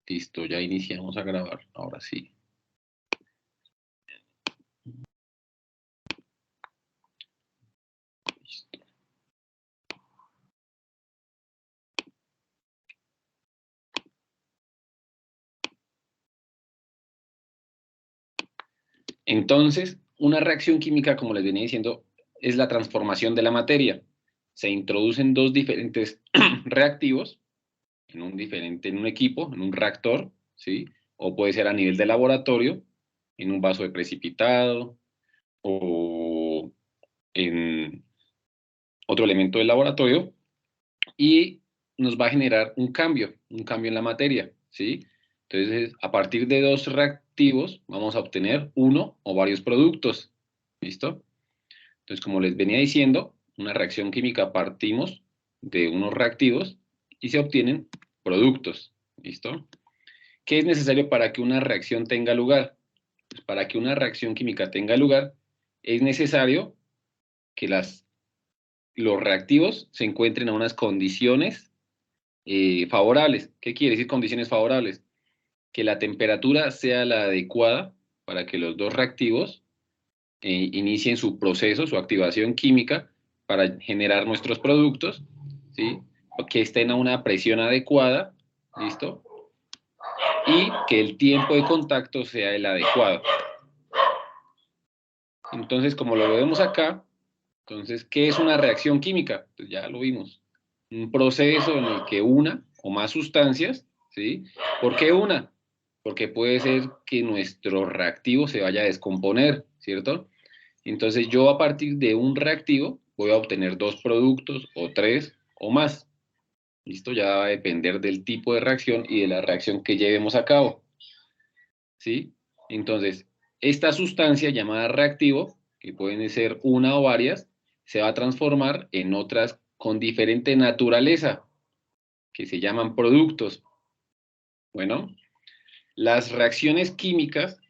Listo, ya iniciamos a grabar. Ahora sí. Listo. Entonces, una reacción química, como les venía diciendo, es la transformación de la materia. Se introducen dos diferentes reactivos en un equipo, en un reactor, ¿sí? O puede ser a nivel de laboratorio, en un vaso de precipitado, o en otro elemento del laboratorio, y nos va a generar un cambio en la materia, ¿sí? Entonces, a partir de dos reactivos, vamos a obtener uno o varios productos, ¿listo? Entonces, como les venía diciendo, una reacción química partimos de unos reactivos y se obtienen productos, ¿listo? ¿Qué es necesario para que una reacción tenga lugar? Pues para que una reacción química tenga lugar, es necesario que los reactivos se encuentren a unas condiciones favorables. ¿Qué quiere decir condiciones favorables? Que la temperatura sea la adecuada para que los dos reactivos inicien su proceso, su activación química para generar nuestros productos, ¿sí? Que estén a una presión adecuada, ¿listo? Y que el tiempo de contacto sea el adecuado. Entonces, como lo vemos acá, entonces, ¿qué es una reacción química? Pues ya lo vimos. Un proceso en el que una o más sustancias, ¿sí? ¿Por qué una? Porque puede ser que nuestro reactivo se vaya a descomponer, ¿cierto? Entonces yo a partir de un reactivo voy a obtener dos productos o tres o más. Esto ya va a depender del tipo de reacción y de la reacción que llevemos a cabo, ¿sí? Entonces, esta sustancia llamada reactivo, que pueden ser una o varias, se va a transformar en otras con diferente naturaleza, que se llaman productos. Bueno, las reacciones químicas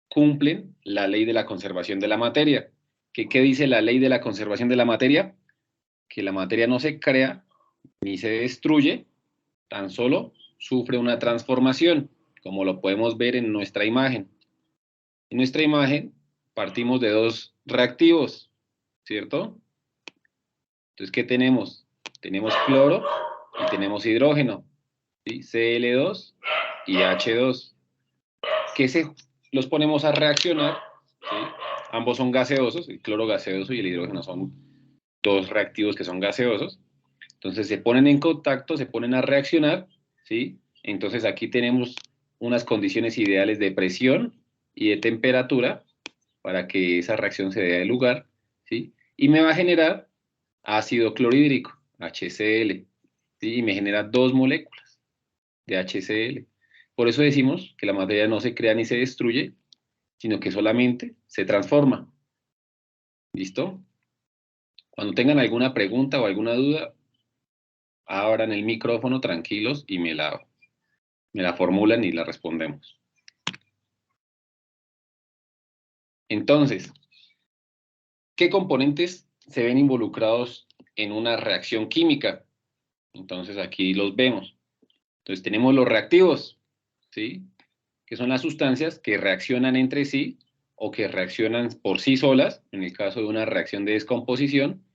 cumplen la ley de la conservación de la materia. ¿Qué dice la ley de la conservación de la materia? Que la materia no se crea ni se destruye, tan solo sufre una transformación, como lo podemos ver en nuestra imagen. En nuestra imagen partimos de dos reactivos, ¿cierto? Entonces, ¿qué tenemos? Tenemos cloro y tenemos hidrógeno, ¿sí? Cl2 y H2. Los ponemos a reaccionar, ¿sí? Ambos son gaseosos, el cloro gaseoso y el hidrógeno son dos reactivos que son gaseosos. Entonces se ponen en contacto, se ponen a reaccionar, ¿sí? Entonces aquí tenemos unas condiciones ideales de presión y de temperatura para que esa reacción se dé lugar, ¿sí? Y me va a generar ácido clorhídrico, HCl, ¿sí? Y me genera dos moléculas de HCl. Por eso decimos que la materia no se crea ni se destruye, sino que solamente se transforma. ¿Listo? Cuando tengan alguna pregunta o alguna duda, abran el micrófono tranquilos y me la formulan y la respondemos. Entonces, ¿qué componentes se ven involucrados en una reacción química? Entonces aquí los vemos. Entonces tenemos los reactivos, ¿sí? Que son las sustancias que reaccionan entre sí o que reaccionan por sí solas, en el caso de una reacción de descomposición,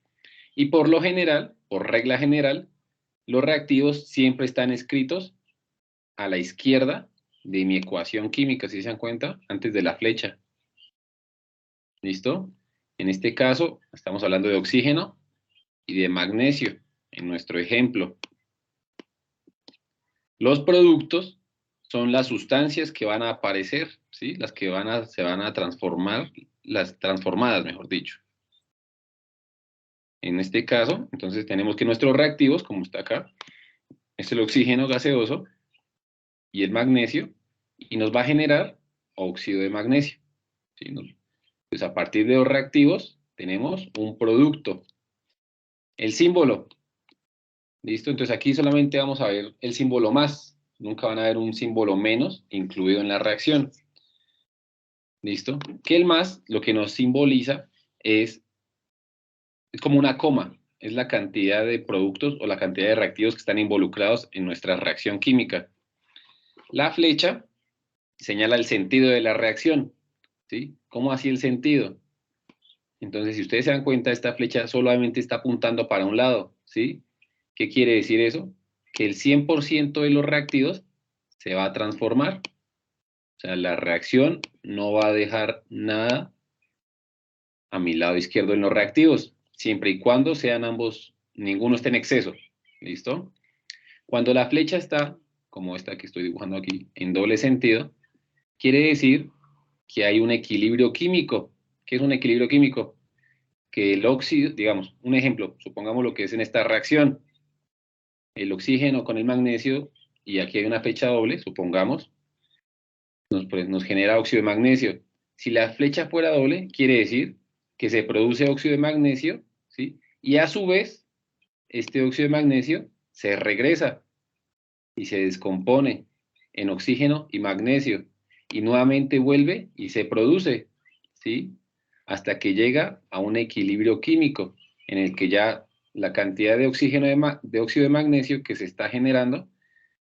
y por lo general, por regla general, los reactivos siempre están escritos a la izquierda de mi ecuación química, si se dan cuenta, antes de la flecha. ¿Listo? En este caso, estamos hablando de oxígeno y de magnesio, en nuestro ejemplo. Los productos son las sustancias que van a aparecer, ¿sí? Las que se van a transformar, las transformadas, mejor dicho. En este caso, entonces tenemos que nuestros reactivos, como está acá, es el oxígeno gaseoso y el magnesio, y nos va a generar óxido de magnesio, ¿sí? Entonces, a partir de los reactivos, tenemos un producto. El símbolo, ¿listo? Entonces aquí solamente vamos a ver el símbolo más, nunca van a ver un símbolo menos incluido en la reacción. ¿Listo? Que el más lo que nos simboliza es como una coma, es la cantidad de productos o la cantidad de reactivos que están involucrados en nuestra reacción química. La flecha señala el sentido de la reacción, ¿sí? ¿Cómo así el sentido? Entonces, si ustedes se dan cuenta, esta flecha solamente está apuntando para un lado, ¿sí? ¿Qué quiere decir eso? Que el 100% de los reactivos se va a transformar. O sea, la reacción no va a dejar nada a mi lado izquierdo en los reactivos, siempre y cuando sean ambos, ninguno esté en exceso. ¿Listo? Cuando la flecha está, como esta que estoy dibujando aquí, en doble sentido, quiere decir que hay un equilibrio químico. ¿Qué es un equilibrio químico? Que el óxido, digamos, un ejemplo, supongamos lo que es en esta reacción, el oxígeno con el magnesio, y aquí hay una flecha doble, supongamos, nos genera óxido de magnesio. Si la flecha fuera doble, quiere decir que se produce óxido de magnesio, ¿sí? Y a su vez, este óxido de magnesio se regresa y se descompone en oxígeno y magnesio, y nuevamente vuelve y se produce, ¿sí? Hasta que llega a un equilibrio químico, en el que ya la cantidad de oxígeno de óxido de magnesio que se está generando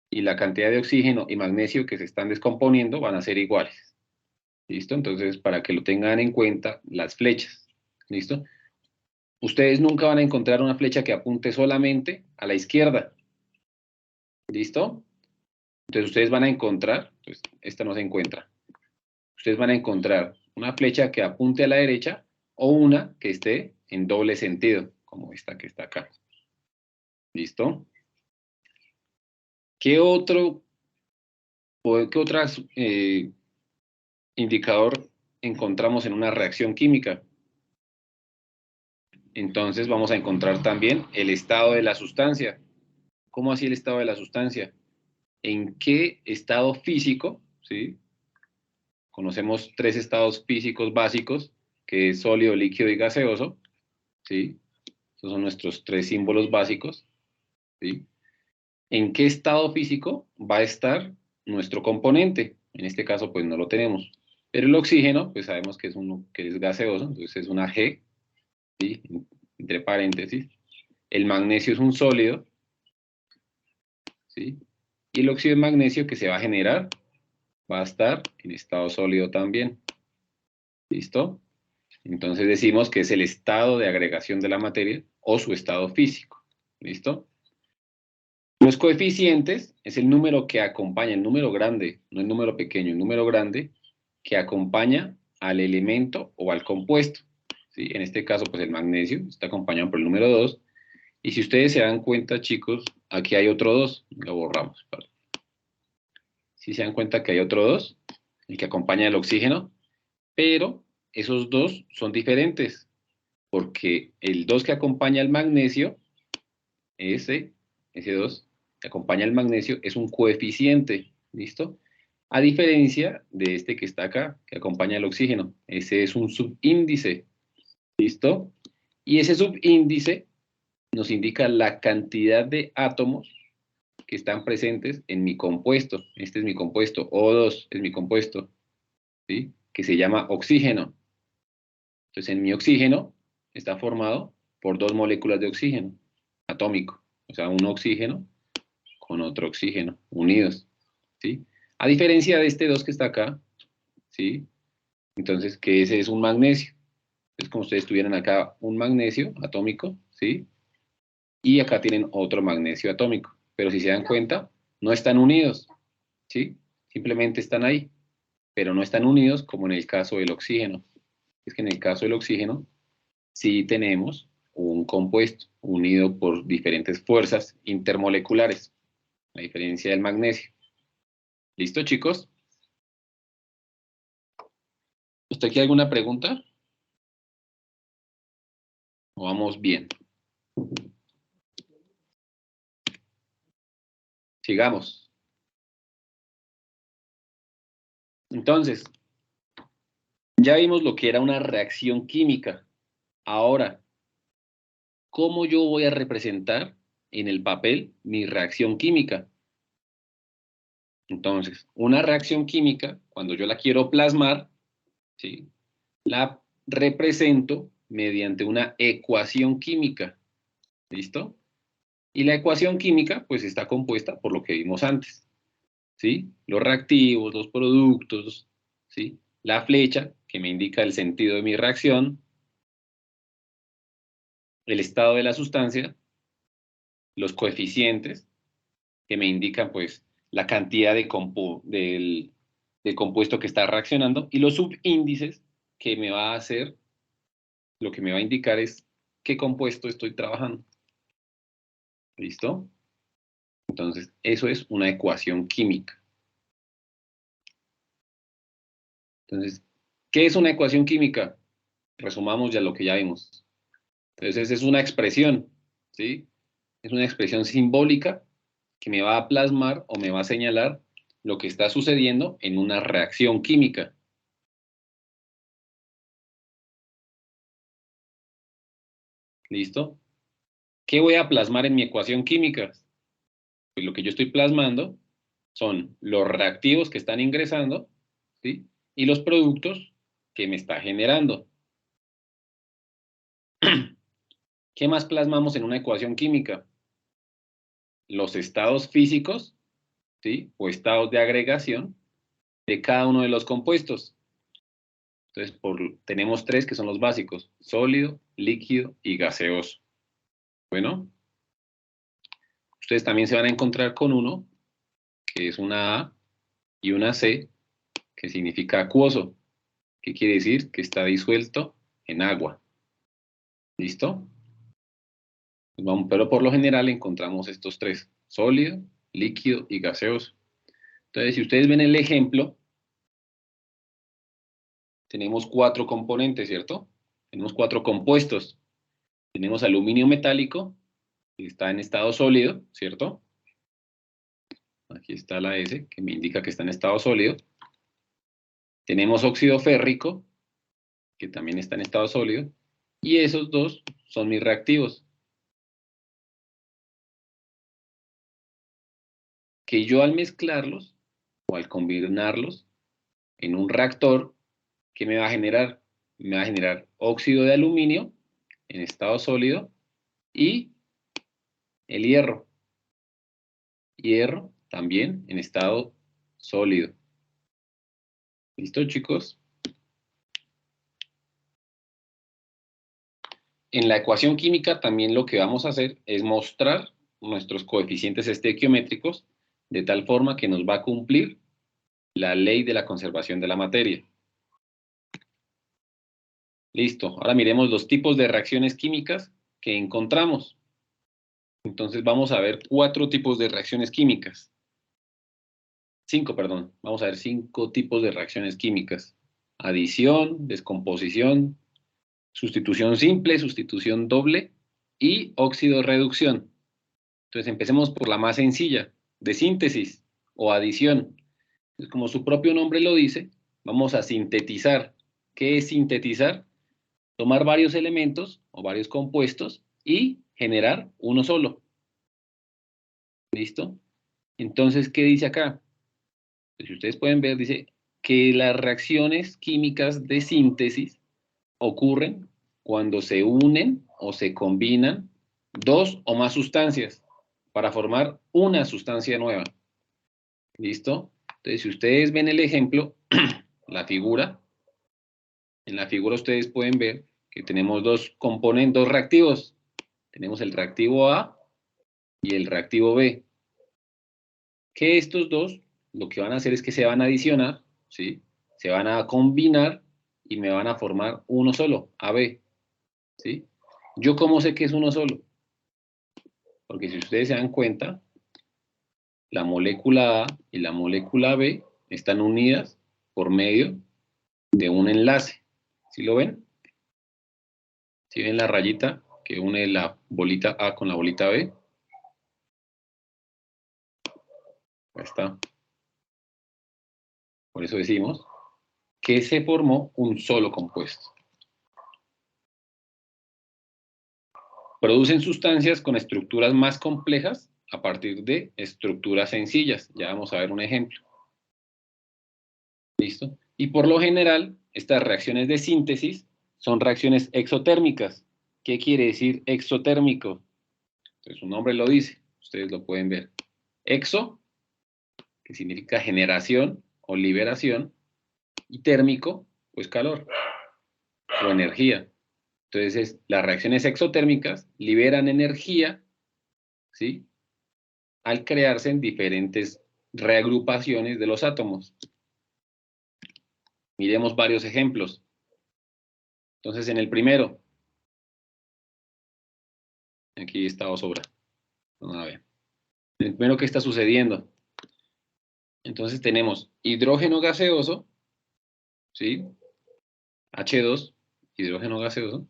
y la cantidad de oxígeno y magnesio que se están descomponiendo van a ser iguales. ¿Listo? Entonces, para que lo tengan en cuenta, las flechas. ¿Listo? Ustedes nunca van a encontrar una flecha que apunte solamente a la izquierda. ¿Listo? Entonces, ustedes van a encontrar, pues esta no se encuentra. Ustedes van a encontrar una flecha que apunte a la derecha o una que esté en doble sentido, como esta que está acá. ¿Listo? ¿Qué otro indicador encontramos en una reacción química? Entonces vamos a encontrar también el estado de la sustancia. ¿Cómo así el estado de la sustancia? ¿En qué estado físico, sí? Conocemos tres estados físicos básicos, que es sólido, líquido y gaseoso, ¿sí? Esos son nuestros tres símbolos básicos, ¿sí? ¿En qué estado físico va a estar nuestro componente? En este caso, pues no lo tenemos. Pero el oxígeno, pues sabemos que es gaseoso, entonces es una G, ¿sí? Entre paréntesis. El magnesio es un sólido, ¿sí? Y el óxido de magnesio que se va a generar va a estar en estado sólido también. ¿Listo? Entonces decimos que es el estado de agregación de la materia o su estado físico. ¿Listo? Los coeficientes es el número que acompaña, el número grande, no el número pequeño, el número grande que acompaña al elemento o al compuesto. ¿Sí? En este caso, pues el magnesio está acompañado por el número 2. Y si ustedes se dan cuenta, chicos, aquí hay otro 2. Lo borramos. Si se dan cuenta que hay otro 2, el que acompaña el oxígeno, pero esos dos son diferentes, porque el 2 que acompaña al magnesio, ese 2 que acompaña al magnesio, es un coeficiente, ¿listo? A diferencia de este que está acá, que acompaña al oxígeno, ese es un subíndice, ¿listo? Y ese subíndice nos indica la cantidad de átomos que están presentes en mi compuesto. Este es mi compuesto, O2 es mi compuesto, ¿sí? Que se llama oxígeno. Entonces, en mi oxígeno está formado por dos moléculas de oxígeno atómico, o sea, un oxígeno con otro oxígeno unidos, ¿sí? A diferencia de este 2 que está acá, ¿sí? Entonces, que ese es un magnesio. Es como si ustedes tuvieran acá un magnesio atómico, ¿sí? Y acá tienen otro magnesio atómico. Pero si se dan cuenta, no están unidos, ¿sí? Simplemente están ahí, pero no están unidos como en el caso del oxígeno. Es que en el caso del oxígeno, sí tenemos un compuesto unido por diferentes fuerzas intermoleculares, a diferencia del magnesio. ¿Listo, chicos? ¿Hasta aquí alguna pregunta? ¿O vamos bien? Sigamos. Entonces, ya vimos lo que era una reacción química. Ahora, ¿cómo yo voy a representar en el papel mi reacción química? Entonces, una reacción química, cuando yo la quiero plasmar, ¿sí? La represento mediante una ecuación química. ¿Listo? Y la ecuación química, pues está compuesta por lo que vimos antes. ¿sí? Los reactivos, los productos, ¿sí? La flecha, que me indica el sentido de mi reacción, el estado de la sustancia, los coeficientes, que me indican, pues, la cantidad del compuesto que está reaccionando, y los subíndices, que me va a hacer, lo que me va a indicar es qué compuesto estoy trabajando. ¿Listo? Entonces, eso es una ecuación química. Entonces, ¿qué es una ecuación química? Resumamos ya lo que ya vimos. Entonces, es una expresión, ¿sí? Es una expresión simbólica que me va a plasmar o me va a señalar lo que está sucediendo en una reacción química. ¿Listo? ¿Qué voy a plasmar en mi ecuación química? Pues lo que yo estoy plasmando son los reactivos que están ingresando, ¿sí? Y los productos que me está generando. ¿Qué más plasmamos en una ecuación química? Los estados físicos, ¿sí? O estados de agregación de cada uno de los compuestos. Entonces, tenemos tres que son los básicos: sólido, líquido y gaseoso. Bueno, ustedes también se van a encontrar con uno, que es una A y una C, que significa acuoso. ¿Qué quiere decir? Que está disuelto en agua. ¿Listo? Pero por lo general encontramos estos tres: sólido, líquido y gaseoso. Entonces, si ustedes ven el ejemplo, tenemos cuatro componentes, ¿cierto? Tenemos cuatro compuestos. Tenemos aluminio metálico, que está en estado sólido, ¿cierto? Aquí está la S, que me indica que está en estado sólido. Tenemos óxido férrico, que también está en estado sólido. Y esos dos son mis reactivos, que yo al mezclarlos o al combinarlos en un reactor, ¿qué me va a generar? Me va a generar óxido de aluminio en estado sólido y el hierro. Hierro también en estado sólido. ¿Listo, chicos? En la ecuación química también lo que vamos a hacer es mostrar nuestros coeficientes estequiométricos de tal forma que nos va a cumplir la ley de la conservación de la materia. Listo. Ahora miremos los tipos de reacciones químicas que encontramos. Entonces vamos a ver cuatro tipos de reacciones químicas. Cinco, perdón. Vamos a ver 5 tipos de reacciones químicas: adición, descomposición, sustitución simple, sustitución doble y óxido-reducción. Entonces empecemos por la más sencilla, de síntesis o adición. Entonces, como su propio nombre lo dice, vamos a sintetizar. ¿Qué es sintetizar? Tomar varios elementos o varios compuestos y generar uno solo. ¿Listo? Entonces, ¿qué dice acá? Pues, si ustedes pueden ver, dice que las reacciones químicas de síntesis ocurren cuando se unen o se combinan dos o más sustancias para formar una sustancia nueva. ¿Listo? Entonces, si ustedes ven el ejemplo, la figura, en la figura ustedes pueden ver que tenemos dos componentes, dos reactivos. Tenemos el reactivo A y el reactivo B. Que estos dos lo que van a hacer es que se van a adicionar, ¿sí? Se van a combinar y me van a formar uno solo, AB, ¿sí? ¿Yo cómo sé que es uno solo? Porque si ustedes se dan cuenta, la molécula A y la molécula B están unidas por medio de un enlace. ¿Sí lo ven? ¿Sí ven la rayita que une la bolita A con la bolita B? Ahí está. Por eso decimos que se formó un solo compuesto. Producen sustancias con estructuras más complejas a partir de estructuras sencillas. Ya vamos a ver un ejemplo. ¿Listo? Y por lo general, estas reacciones de síntesis son reacciones exotérmicas. ¿Qué quiere decir exotérmico? Pues su nombre lo dice, ustedes lo pueden ver. Exo, que significa generación o liberación, y térmico, pues calor o energía. Entonces, las reacciones exotérmicas liberan energía, ¿sí?, al crearse en diferentes reagrupaciones de los átomos. Miremos varios ejemplos. Entonces, en el primero, aquí está sobra. Vamos a ver. En el primero, ¿qué está sucediendo? Entonces tenemos hidrógeno gaseoso, ¿sí? H2, hidrógeno gaseoso,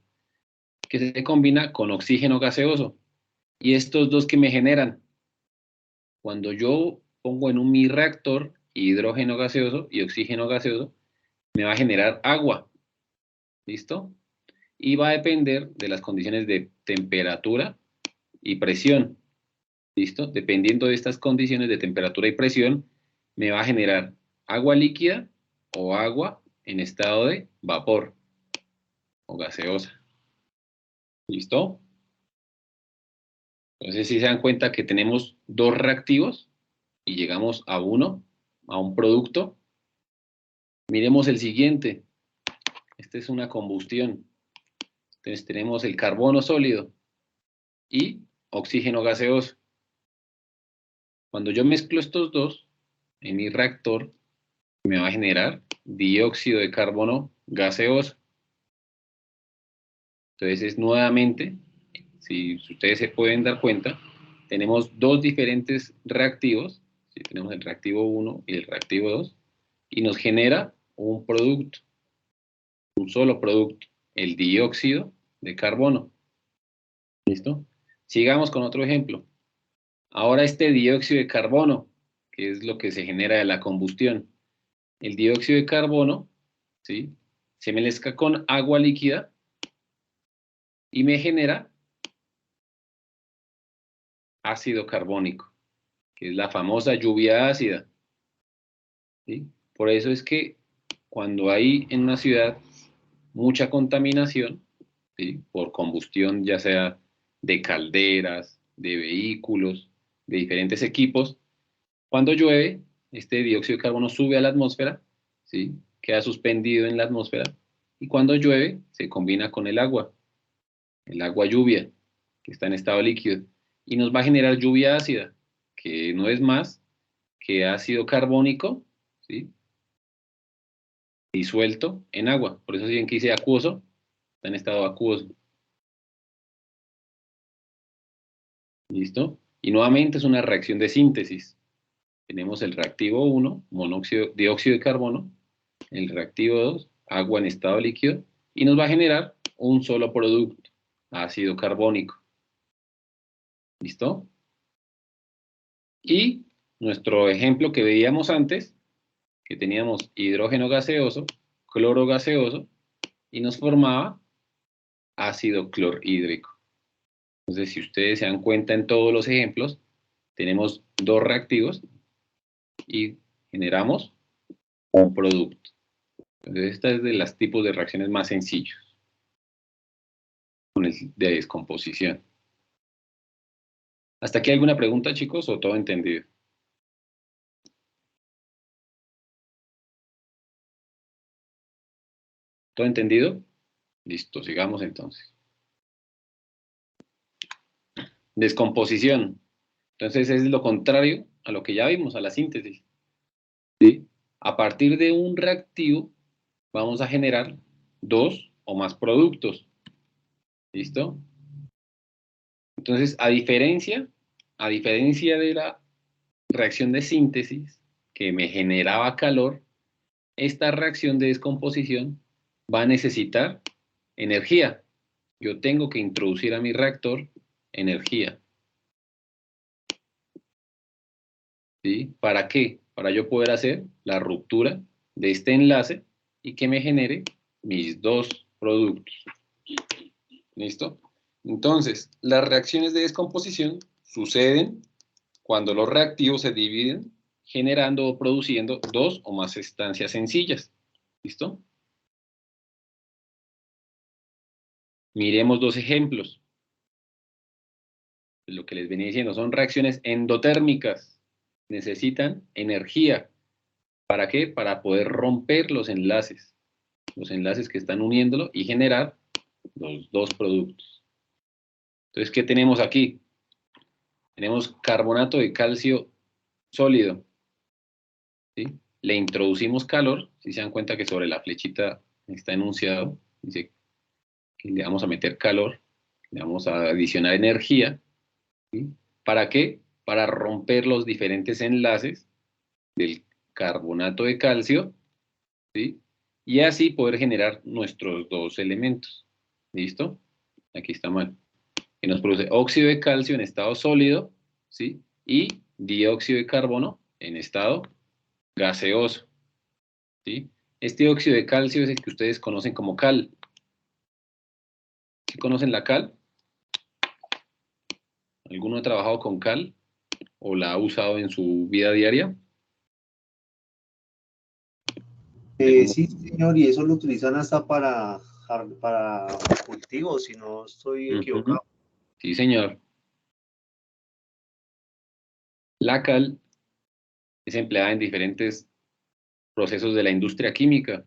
que se combina con oxígeno gaseoso. Y estos dos que me generan, cuando yo pongo en mi reactor hidrógeno gaseoso y oxígeno gaseoso, me va a generar agua. ¿Listo? Y va a depender de las condiciones de temperatura y presión. ¿Listo? Dependiendo de estas condiciones de temperatura y presión, me va a generar agua líquida o agua en estado de vapor o gaseosa. ¿Listo? Entonces, si se dan cuenta que tenemos dos reactivos y llegamos a un producto, miremos el siguiente. Esta es una combustión. Entonces, tenemos el carbono sólido y oxígeno gaseoso. Cuando yo mezclo estos dos en mi reactor, me va a generar dióxido de carbono gaseoso. Entonces, nuevamente, si ustedes se pueden dar cuenta, tenemos dos diferentes reactivos. ¿Sí? Tenemos el reactivo 1 y el reactivo 2, y nos genera un producto, un solo producto, el dióxido de carbono. ¿Listo? Sigamos con otro ejemplo. Ahora este dióxido de carbono, que es lo que se genera de la combustión, el dióxido de carbono, ¿sí?, se mezcla con agua líquida y me genera ácido carbónico, que es la famosa lluvia ácida. ¿Sí? Por eso es que cuando hay en una ciudad mucha contaminación, ¿sí?, por combustión, ya sea de calderas, de vehículos, de diferentes equipos, cuando llueve, este dióxido de carbono sube a la atmósfera, ¿sí?, queda suspendido en la atmósfera, y cuando llueve se combina con el agua lluvia, que está en estado líquido, y nos va a generar lluvia ácida, que no es más que ácido carbónico, ¿sí?, disuelto en agua. Por eso si ven que dice acuoso, está en estado acuoso. ¿Listo? Y nuevamente es una reacción de síntesis. Tenemos el reactivo 1, dióxido de carbono, el reactivo 2, agua en estado líquido, y nos va a generar un solo producto, ácido carbónico. ¿Listo? Y nuestro ejemplo que veíamos antes, que teníamos hidrógeno gaseoso, cloro gaseoso, y nos formaba ácido clorhídrico. Entonces, si ustedes se dan cuenta en todos los ejemplos, tenemos dos reactivos y generamos un producto. Entonces, esta es de los tipos de reacciones más sencillos con el de descomposición. ¿Hasta aquí alguna pregunta, chicos, o todo entendido? ¿Todo entendido? Listo, sigamos entonces. Descomposición. Entonces es lo contrario a lo que ya vimos, a la síntesis. ¿Sí? A partir de un reactivo vamos a generar dos o más productos. ¿Listo? Entonces, a diferencia de la reacción de síntesis que me generaba calor, esta reacción de descomposición va a necesitar energía. Yo tengo que introducir a mi reactor energía. ¿Sí? ¿Para qué? Para yo poder hacer la ruptura de este enlace y que me genere mis dos productos. ¿Listo? Entonces, las reacciones de descomposición suceden cuando los reactivos se dividen generando o produciendo dos o más estancias sencillas. ¿Listo? Miremos dos ejemplos. Lo que les venía diciendo son reacciones endotérmicas. necesitan energía. ¿Para qué? Para poder romper los enlaces que están uniéndolo y generar los dos productos. Entonces, ¿qué tenemos aquí? Tenemos carbonato de calcio sólido, ¿sí? Le introducimos calor, si se dan cuenta que sobre la flechita está enunciado, dice que le vamos a meter calor, le vamos a adicionar energía, ¿sí? ¿Para qué? Para romper los diferentes enlaces del carbonato de calcio, ¿sí? Y así poder generar nuestros dos elementos. ¿Listo? Aquí está mal. Que nos produce óxido de calcio en estado sólido, ¿sí? Y dióxido de carbono en estado gaseoso, ¿sí? Este óxido de calcio es el que ustedes conocen como cal. ¿Sí conocen la cal? ¿Alguno ha trabajado con cal o la ha usado en su vida diaria? ¿Algún- Sí, señor, y eso lo utilizan hasta para cultivos, si no estoy Ujú. equivocado. Sí, señor. La cal es empleada en diferentes procesos de la industria química,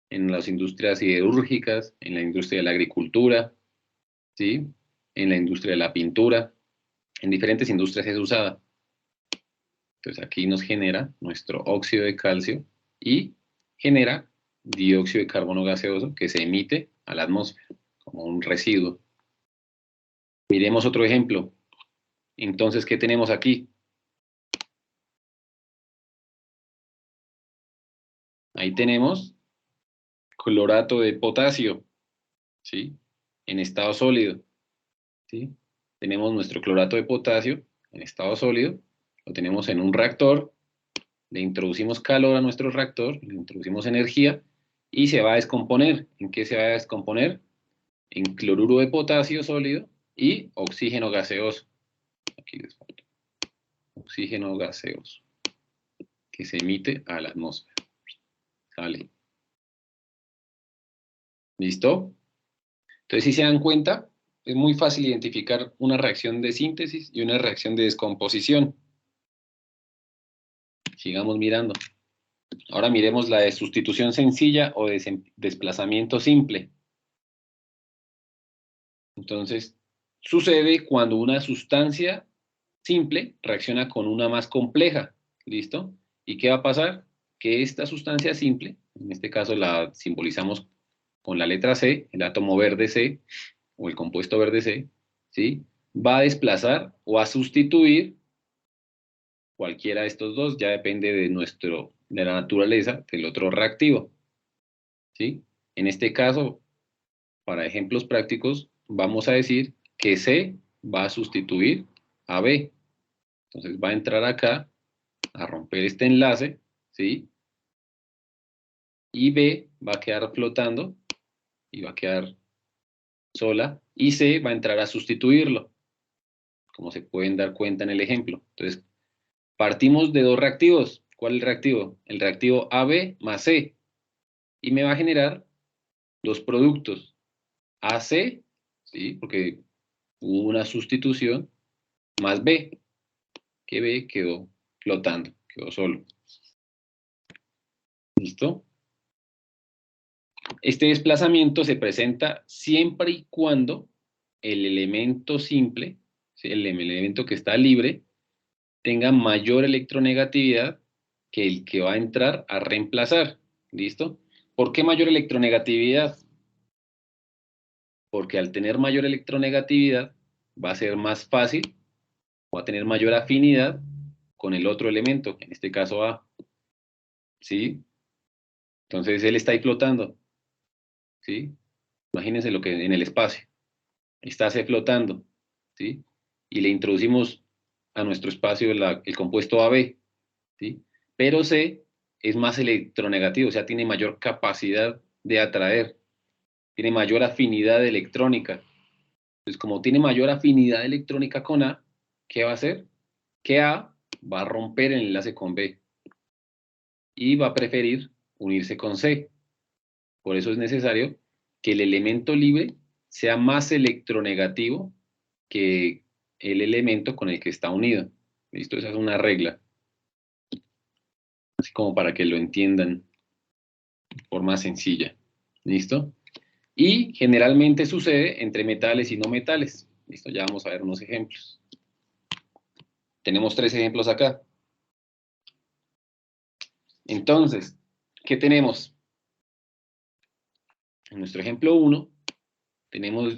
en las industrias siderúrgicas, en la industria de la agricultura, ¿sí? En la industria de la pintura, en diferentes industrias es usada. Entonces aquí nos genera nuestro óxido de calcio y genera dióxido de carbono gaseoso que se emite a la atmósfera como un residuo. Miremos otro ejemplo. Entonces, ¿qué tenemos aquí? Ahí tenemos clorato de potasio, ¿sí? En estado sólido, ¿sí? Tenemos nuestro clorato de potasio en estado sólido, lo tenemos en un reactor, le introducimos calor a nuestro reactor, le introducimos energía y se va a descomponer. ¿En qué se va a descomponer? En cloruro de potasio sólido y oxígeno gaseoso. Aquí les falta. Oxígeno gaseoso, que se emite a la atmósfera. Sale. ¿Listo? Entonces, si se dan cuenta, es muy fácil identificar una reacción de síntesis y una reacción de descomposición. Sigamos mirando. Ahora miremos la de sustitución sencilla o de desplazamiento simple. Entonces, sucede cuando una sustancia simple reacciona con una más compleja. ¿Listo? ¿Y qué va a pasar? Que esta sustancia simple, en este caso la simbolizamos con la letra C, el átomo verde C o el compuesto verde C, ¿sí? Va a desplazar o a sustituir cualquiera de estos dos, ya depende de la naturaleza del otro reactivo, ¿sí? En este caso, para ejemplos prácticos, vamos a decir que C va a sustituir a B. Entonces va a entrar acá a romper este enlace, ¿sí? Y B va a quedar flotando y va a quedar sola y C va a entrar a sustituirlo, como se pueden dar cuenta en el ejemplo. Entonces, partimos de dos reactivos. ¿Cuál es el reactivo? El reactivo AB más C y me va a generar dos productos. AC, ¿sí? Porque hubo una sustitución, más B, que B quedó flotando, quedó solo. ¿Listo? Este desplazamiento se presenta siempre y cuando el elemento simple, ¿sí? El elemento que está libre, tenga mayor electronegatividad que el que va a entrar a reemplazar. ¿Listo? ¿Por qué mayor electronegatividad? Porque al tener mayor electronegatividad va a ser más fácil, va a tener mayor afinidad con el otro elemento, en este caso A. ¿Sí? Entonces él está ahí flotando. ¿Sí? Imagínense lo que en el espacio. Está C flotando, ¿sí? Y le introducimos a nuestro espacio el compuesto AB, ¿sí? Pero C es más electronegativo, o sea, tiene mayor capacidad de atraer, tiene mayor afinidad electrónica. Entonces, como tiene mayor afinidad electrónica con A, ¿qué va a hacer? Que A va a romper el enlace con B y va a preferir unirse con C. Por eso es necesario que el elemento libre sea más electronegativo que el elemento con el que está unido. ¿Listo? Esa es una regla. así como para que lo entiendan de forma sencilla. ¿Listo? Y generalmente sucede entre metales y no metales. ¿Listo? Ya vamos a ver unos ejemplos. Tenemos 3 ejemplos acá. Entonces, ¿qué tenemos? En nuestro ejemplo 1, tenemos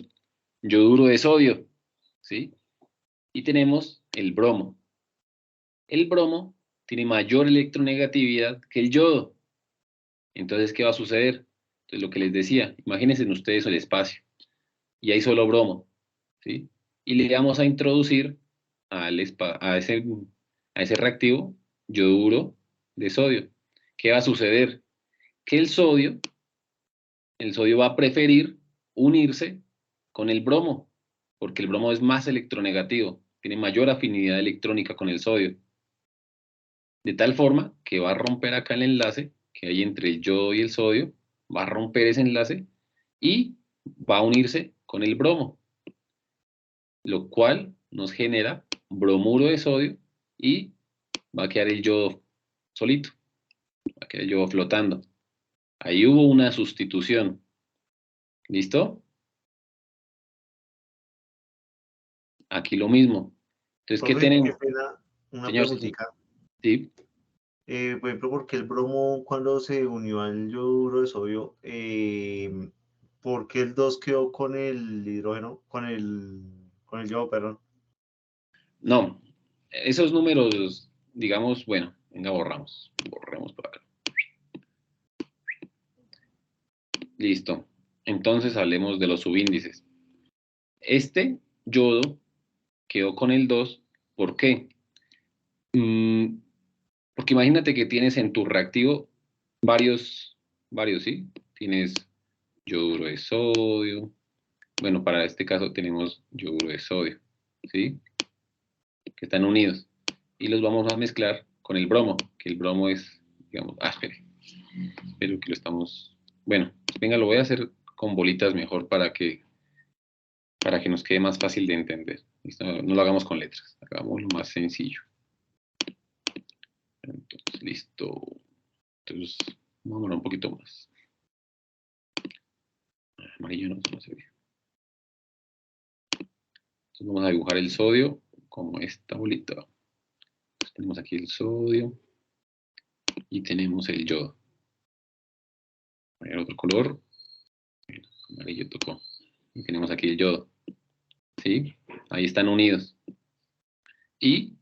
yoduro de sodio, ¿sí? Y tenemos el bromo. El bromo tiene mayor electronegatividad que el yodo. Entonces, ¿qué va a suceder? Entonces, lo que les decía, imagínense ustedes el espacio, y hay solo bromo, ¿sí? Y le vamos a introducir a ese reactivo yoduro de sodio. ¿Qué va a suceder? Que el sodio va a preferir unirse con el bromo, porque el bromo es más electronegativo, tiene mayor afinidad electrónica con el sodio, de tal forma que va a romper acá el enlace que hay entre el yodo y el sodio, va a romper ese enlace y va a unirse con el bromo, lo cual nos genera bromuro de sodio y va a quedar el yodo solito, va a quedar el yodo flotando. Ahí hubo una sustitución. ¿Listo? Aquí lo mismo. Entonces, ¿qué Profe, qué tenemos? pena, una Señor, señor. preguntita. Sí. Por ejemplo, porque el bromo cuando se unió al yoduro de sodio, ¿por qué el 2 quedó con el hidrógeno, con el yodo, perdón? No. Esos números, digamos, bueno, venga, borramos. Borremos por acá. Listo. Entonces hablemos de los subíndices. Este yodo quedó con el 2. ¿Por qué? Porque imagínate que tienes en tu reactivo varios, ¿sí? Tienes yoduro de sodio. Bueno, para este caso tenemos yoduro de sodio, ¿sí? Que están unidos. Y los vamos a mezclar con el bromo, que el bromo es, digamos, espero que lo estamos, bueno, venga, lo voy a hacer con bolitas mejor para que nos quede más fácil de entender. ¿Listo? No lo hagamos con letras, hagámoslo más sencillo. Entonces, listo. Entonces, vamos a poner un poquito más. Amarillo no se ve. Entonces vamos a dibujar el sodio como esta bolita. Entonces, tenemos aquí el sodio y tenemos el yodo. Voy a poner otro color. Amarillo tocó. Y tenemos aquí el yodo. ¿Sí? Ahí están unidos. Y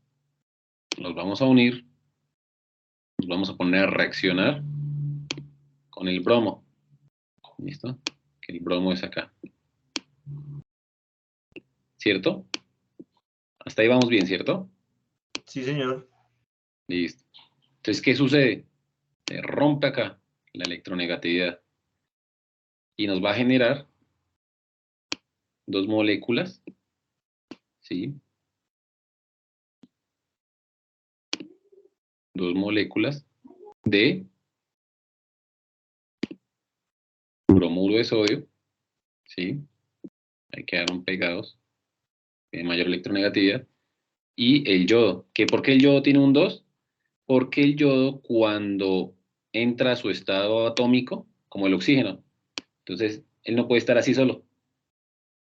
los vamos a unir, los vamos a poner a reaccionar con el bromo. ¿Listo? Que el bromo es acá. ¿Cierto? Hasta ahí vamos bien, ¿cierto? Sí, señor. Listo. Entonces, ¿qué sucede? Se rompe acá la electronegatividad y nos va a generar 2 moléculas, ¿sí? 2 moléculas de bromuro de sodio, ¿sí? Ahí quedaron pegados, de mayor electronegatividad. Y el yodo, que ¿por qué el yodo tiene un 2? Porque el yodo cuando entra a su estado atómico, como el oxígeno, entonces él no puede estar así solo,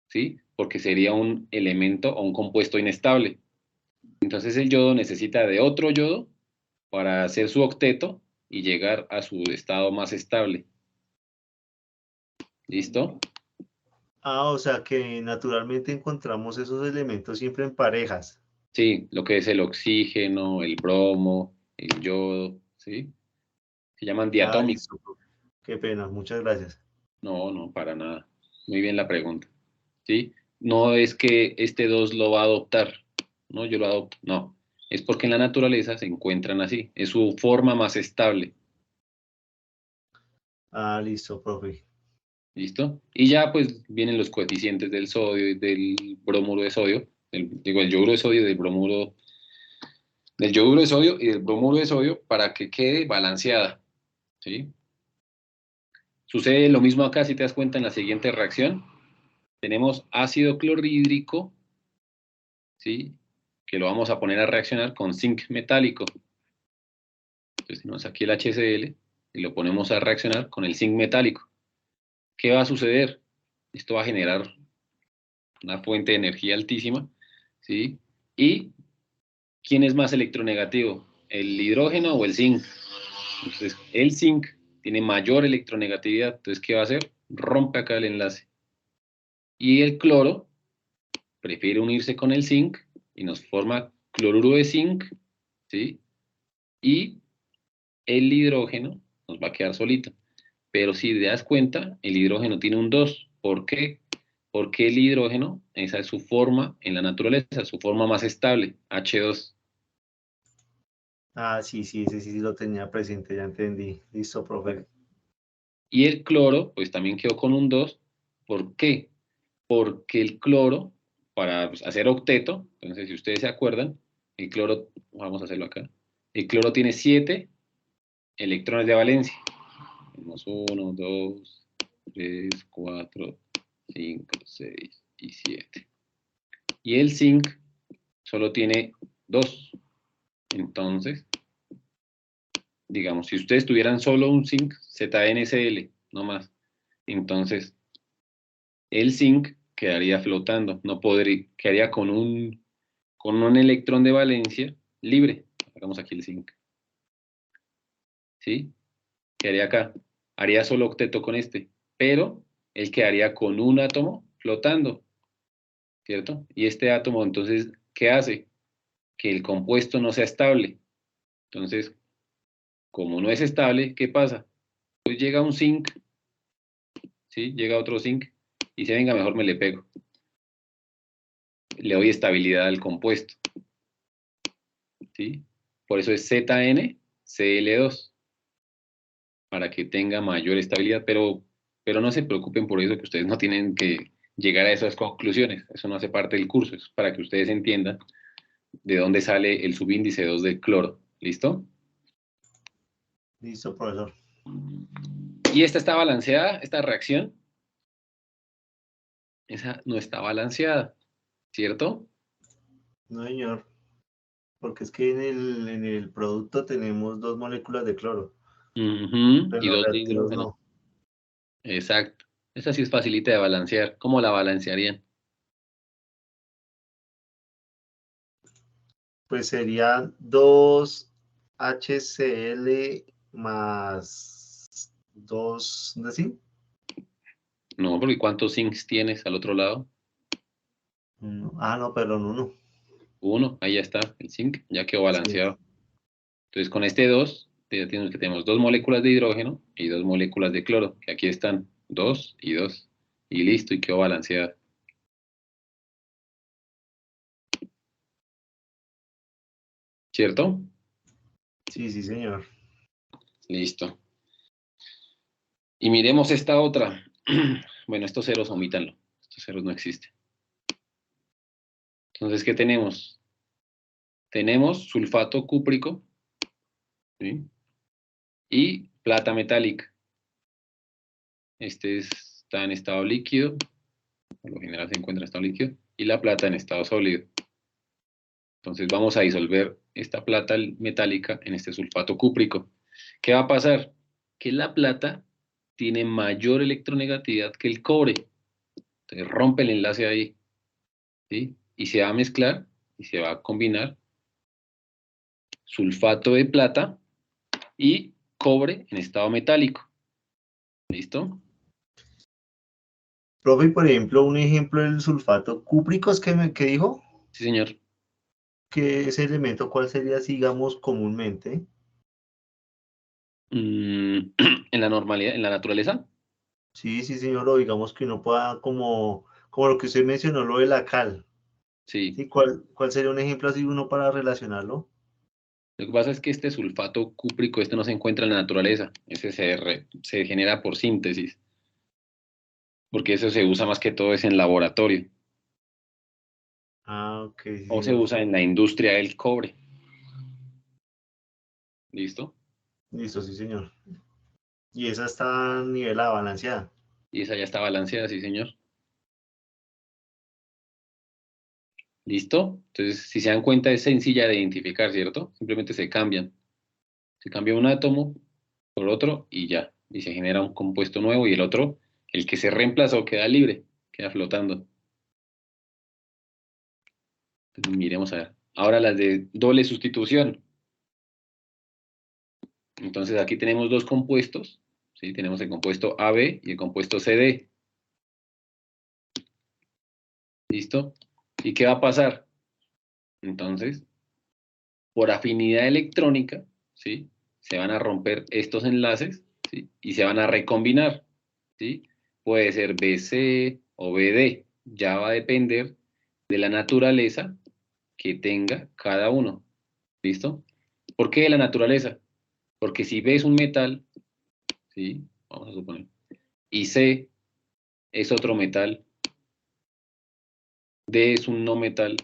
¿sí? Porque sería un elemento o un compuesto inestable. Entonces el yodo necesita de otro yodo para hacer su octeto y llegar a su estado más estable. ¿Listo? Ah, o sea que naturalmente encontramos esos elementos siempre en parejas. Sí, lo que es el oxígeno, el bromo, el yodo, ¿sí? Se llaman Ah, diatómicos. listo, profe. Qué pena, muchas gracias. No, no, para nada. Muy bien la pregunta. ¿Sí? No es que este 2 lo va a adoptar, no, yo lo adopto, no. Es porque en la naturaleza se encuentran así, es su forma más estable. Ah, listo, profe. ¿Listo? Y ya pues vienen los coeficientes del sodio y del bromuro de sodio, digo, el yoduro de sodio y del yoduro de sodio y del bromuro de sodio para que quede balanceada, ¿sí? Sucede lo mismo acá, si te das cuenta, en la siguiente reacción. Tenemos ácido clorhídrico, ¿sí? Que lo vamos a poner a reaccionar con zinc metálico. Entonces tenemos aquí el HCl y lo ponemos a reaccionar con el zinc metálico. ¿Qué va a suceder? Esto va a generar una fuente de energía altísima, ¿sí? ¿Y quién es más electronegativo? ¿El hidrógeno o el zinc? Entonces, el zinc tiene mayor electronegatividad, entonces, ¿qué va a hacer? Rompe acá el enlace. Y el cloro prefiere unirse con el zinc y nos forma cloruro de zinc, ¿sí? Y el hidrógeno nos va a quedar solito. Pero si te das cuenta, el hidrógeno tiene un 2. ¿Por qué? Porque el hidrógeno, esa es su forma en la naturaleza, su forma más estable, H2. Ah, sí, sí, ese sí lo tenía presente, ya entendí. Listo, profe. Y el cloro, pues también quedó con un 2. ¿Por qué? Porque el cloro, para pues, hacer octeto, entonces si ustedes se acuerdan, el cloro, vamos a hacerlo acá, el cloro tiene 7 electrones de valencia. Tenemos 1, 2, 3, 4, 5, 6 y 7. Y el zinc solo tiene 2. Entonces, digamos, si ustedes tuvieran solo un zinc ZnCl, no más, entonces el zinc quedaría flotando, no podría, quedaría con un electrón de valencia libre. Hagamos aquí el zinc. ¿Sí? Quedaría acá. Haría solo octeto con este, pero él quedaría con un átomo flotando, ¿cierto? Y este átomo, entonces, ¿qué hace? Que el compuesto no sea estable. Entonces, como no es estable, ¿qué pasa? Pues llega un zinc, ¿sí? Llega otro zinc y dice, venga, mejor me le pego. Le doy estabilidad al compuesto, ¿sí? Por eso es ZnCl2, para que tenga mayor estabilidad, pero no se preocupen por eso, que ustedes no tienen que llegar a esas conclusiones. Eso no hace parte del curso, es para que ustedes entiendan de dónde sale el subíndice 2 del cloro. ¿Listo? Listo, profesor. Y esta está balanceada, esta reacción, esa no está balanceada, ¿cierto? No, señor. Porque es que en el producto tenemos dos moléculas de cloro, Ujú. pero en Y los dos de reactivos hidrógeno. no. Exacto. Esa sí es facilita de balancear. ¿Cómo la balancearían? Pues sería 2 HCl más 2 de zinc. No, porque ¿cuántos zincs tienes al otro lado? Ah, no, perdón, uno. Uno, ahí ya está, el zinc ya quedó Sí. balanceado. Entonces, con este 2, tenemos dos moléculas de hidrógeno y dos moléculas de cloro, que aquí están 2 y 2. Y listo, y quedó balanceada. ¿Cierto? Sí, sí, señor. Listo. Y miremos esta otra. Bueno, estos ceros omítanlo. Estos ceros no existen. Entonces, ¿qué tenemos? Tenemos sulfato cúprico, ¿sí? Y plata metálica. Está en estado líquido, por lo general se encuentra en estado líquido, y la plata en estado sólido. Entonces vamos a disolver esta plata metálica en este sulfato cúprico. ¿Qué va a pasar? Que la plata tiene mayor electronegatividad que el cobre. Entonces rompe el enlace ahí, ¿sí? Y se va a mezclar y se va a combinar sulfato de plata y cobre en estado metálico. ¿Listo? Profe, y por ejemplo, un ejemplo del sulfato cúprico es que dijo Sí, señor. que ese elemento, ¿cuál sería, digamos, comúnmente? En la normalidad, en la naturaleza. Sí, sí, señor, o digamos que uno pueda, como lo que usted mencionó, lo de la cal. Sí. Sí, ¿cuál sería un ejemplo así uno para relacionarlo? Lo que pasa es que este sulfato cúprico, este no se encuentra en la naturaleza. Ese se genera por síntesis, porque eso se usa más que todo es en laboratorio Ah, ok, sí, o se señor. usa en la industria del cobre. ¿Listo? Listo, sí, señor. Y esa está nivelada, balanceada. Y esa ya está balanceada, sí, señor. ¿Listo? Entonces, si se dan cuenta, es sencilla de identificar, ¿cierto? Simplemente se cambian. Se cambia un átomo por otro y ya. Y se genera un compuesto nuevo y el otro, el que se reemplazó, queda libre, queda flotando. Entonces, miremos a ver. Ahora las de doble sustitución. Entonces aquí tenemos dos compuestos, ¿sí? Tenemos el compuesto AB y el compuesto CD. ¿Listo? ¿Y qué va a pasar? Entonces, por afinidad electrónica, ¿sí? Se van a romper estos enlaces, ¿sí? Y se van a recombinar, ¿sí? Puede ser BC o BD, ya va a depender de la naturaleza que tenga cada uno, ¿listo? ¿Por qué de la naturaleza? Porque si B es un metal, ¿sí? Vamos a suponer, y C es otro metal, D es un no metal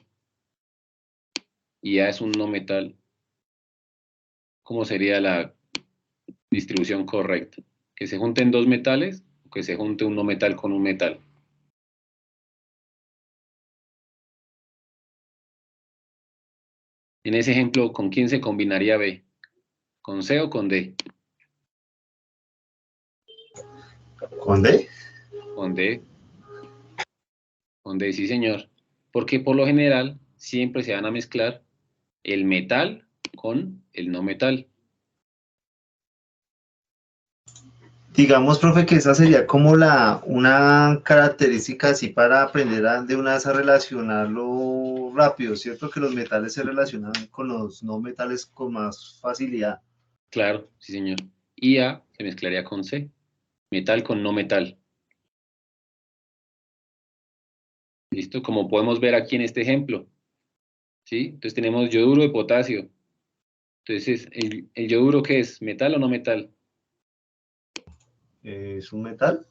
y A es un no metal, ¿cómo sería la distribución correcta? ¿Que se junten dos metales o que se junte un no metal con un metal? En ese ejemplo, ¿con quién se combinaría B? ¿Con C o con D? ¿Con D? Con D, con D, sí señor. Porque por lo general siempre se van a mezclar el metal con el no metal. Digamos, profe, que esa sería como una característica así para aprender de una vez a relacionarlo rápido, ¿cierto? Que los metales se relacionan con los no metales con más facilidad. Claro, sí señor. Y A se mezclaría con C, metal con no metal. ¿Listo? Como podemos ver aquí en este ejemplo, ¿sí? Entonces tenemos yoduro de potasio. Entonces, ¿el yoduro qué es? ¿Metal o no metal? ¿Es un metal?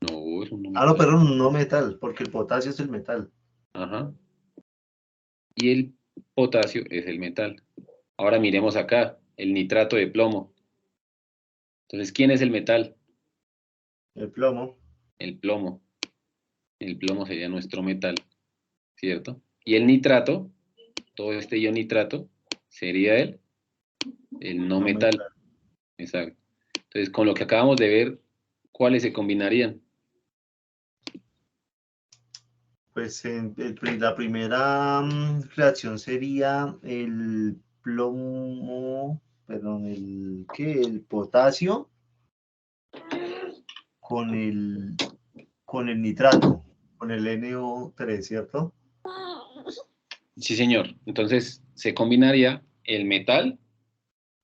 No, es un no Ah, no, metal. perdón, un no metal, porque el potasio es el metal. Ajá. Y el potasio es el metal. Ahora miremos acá, el nitrato de plomo. Entonces, ¿quién es el metal? El plomo. El plomo. El plomo sería nuestro metal, ¿cierto? Y el nitrato, todo este ion nitrato, sería el no No metal. metal. Exacto. Entonces, con lo que acabamos de ver, ¿cuáles se combinarían? Pues la primera reacción sería el plomo, perdón, el potasio con el nitrato, con el NO3, ¿cierto? Sí, señor. Entonces, se combinaría el metal,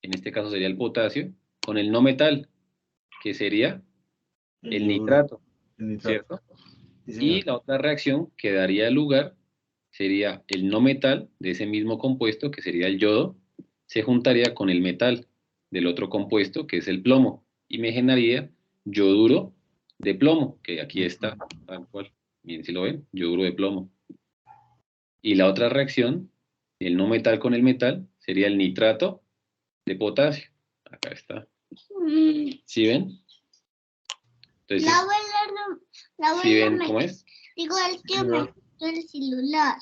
en este caso sería el potasio, con el no metal, que sería El el yoduro, nitrato, el nitrato. ¿cierto? Sí, Y señor. la otra reacción que daría lugar sería el no metal de ese mismo compuesto, que sería el yodo, se juntaría con el metal del otro compuesto, que es el plomo, y me generaría yoduro de plomo, que aquí está, tal cual. Bien, si lo ven, yoduro de plomo. Y la otra reacción, el no metal con el metal, sería el nitrato de potasio. Acá está. ¿Sí ven? Entonces, La abuela no, la ¿sí abuela ven me cómo es? dijo el Sí, que me señor. quitó el celular.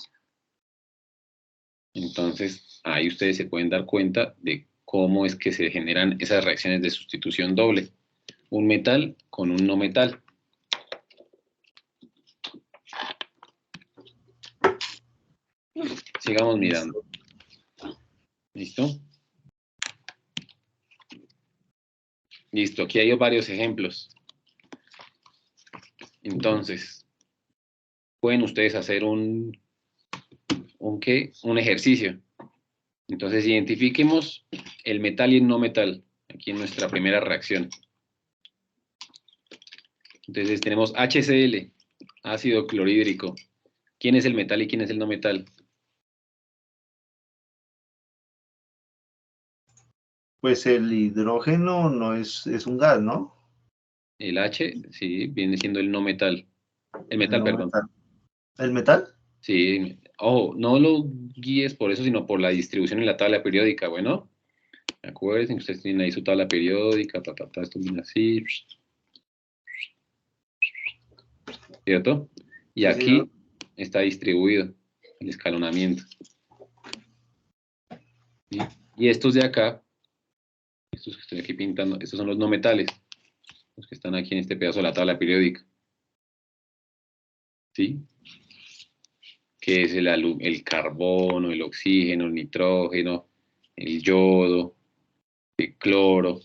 Entonces, ahí ustedes se pueden dar cuenta de cómo es que se generan esas reacciones de sustitución doble. Un metal con un no metal. Sigamos mirando. Listo. ¿Listo? Listo, aquí hay varios ejemplos. Entonces, pueden ustedes hacer un ejercicio. Entonces, identifiquemos el metal y el no metal aquí en nuestra primera reacción. Entonces, tenemos HCl, ácido clorhídrico. ¿Quién es el metal y quién es el no metal? Pues el hidrógeno no es un gas, ¿no? El H, sí, viene siendo el no metal. El El metal, no perdón. metal. ¿El metal? Sí, ojo, no lo guíes por eso, sino por la distribución en la tabla periódica. Bueno, acuérdense que ustedes tienen ahí su tabla periódica, esto viene así, ¿cierto? Y Sí, señor. aquí está distribuido el escalonamiento. ¿Sí? Y estos de acá Estos que estoy aquí pintando, estos son los no metales, los que están aquí en este pedazo de la tabla periódica. ¿Sí? Que es el carbono, el oxígeno, el nitrógeno, el yodo, el cloro,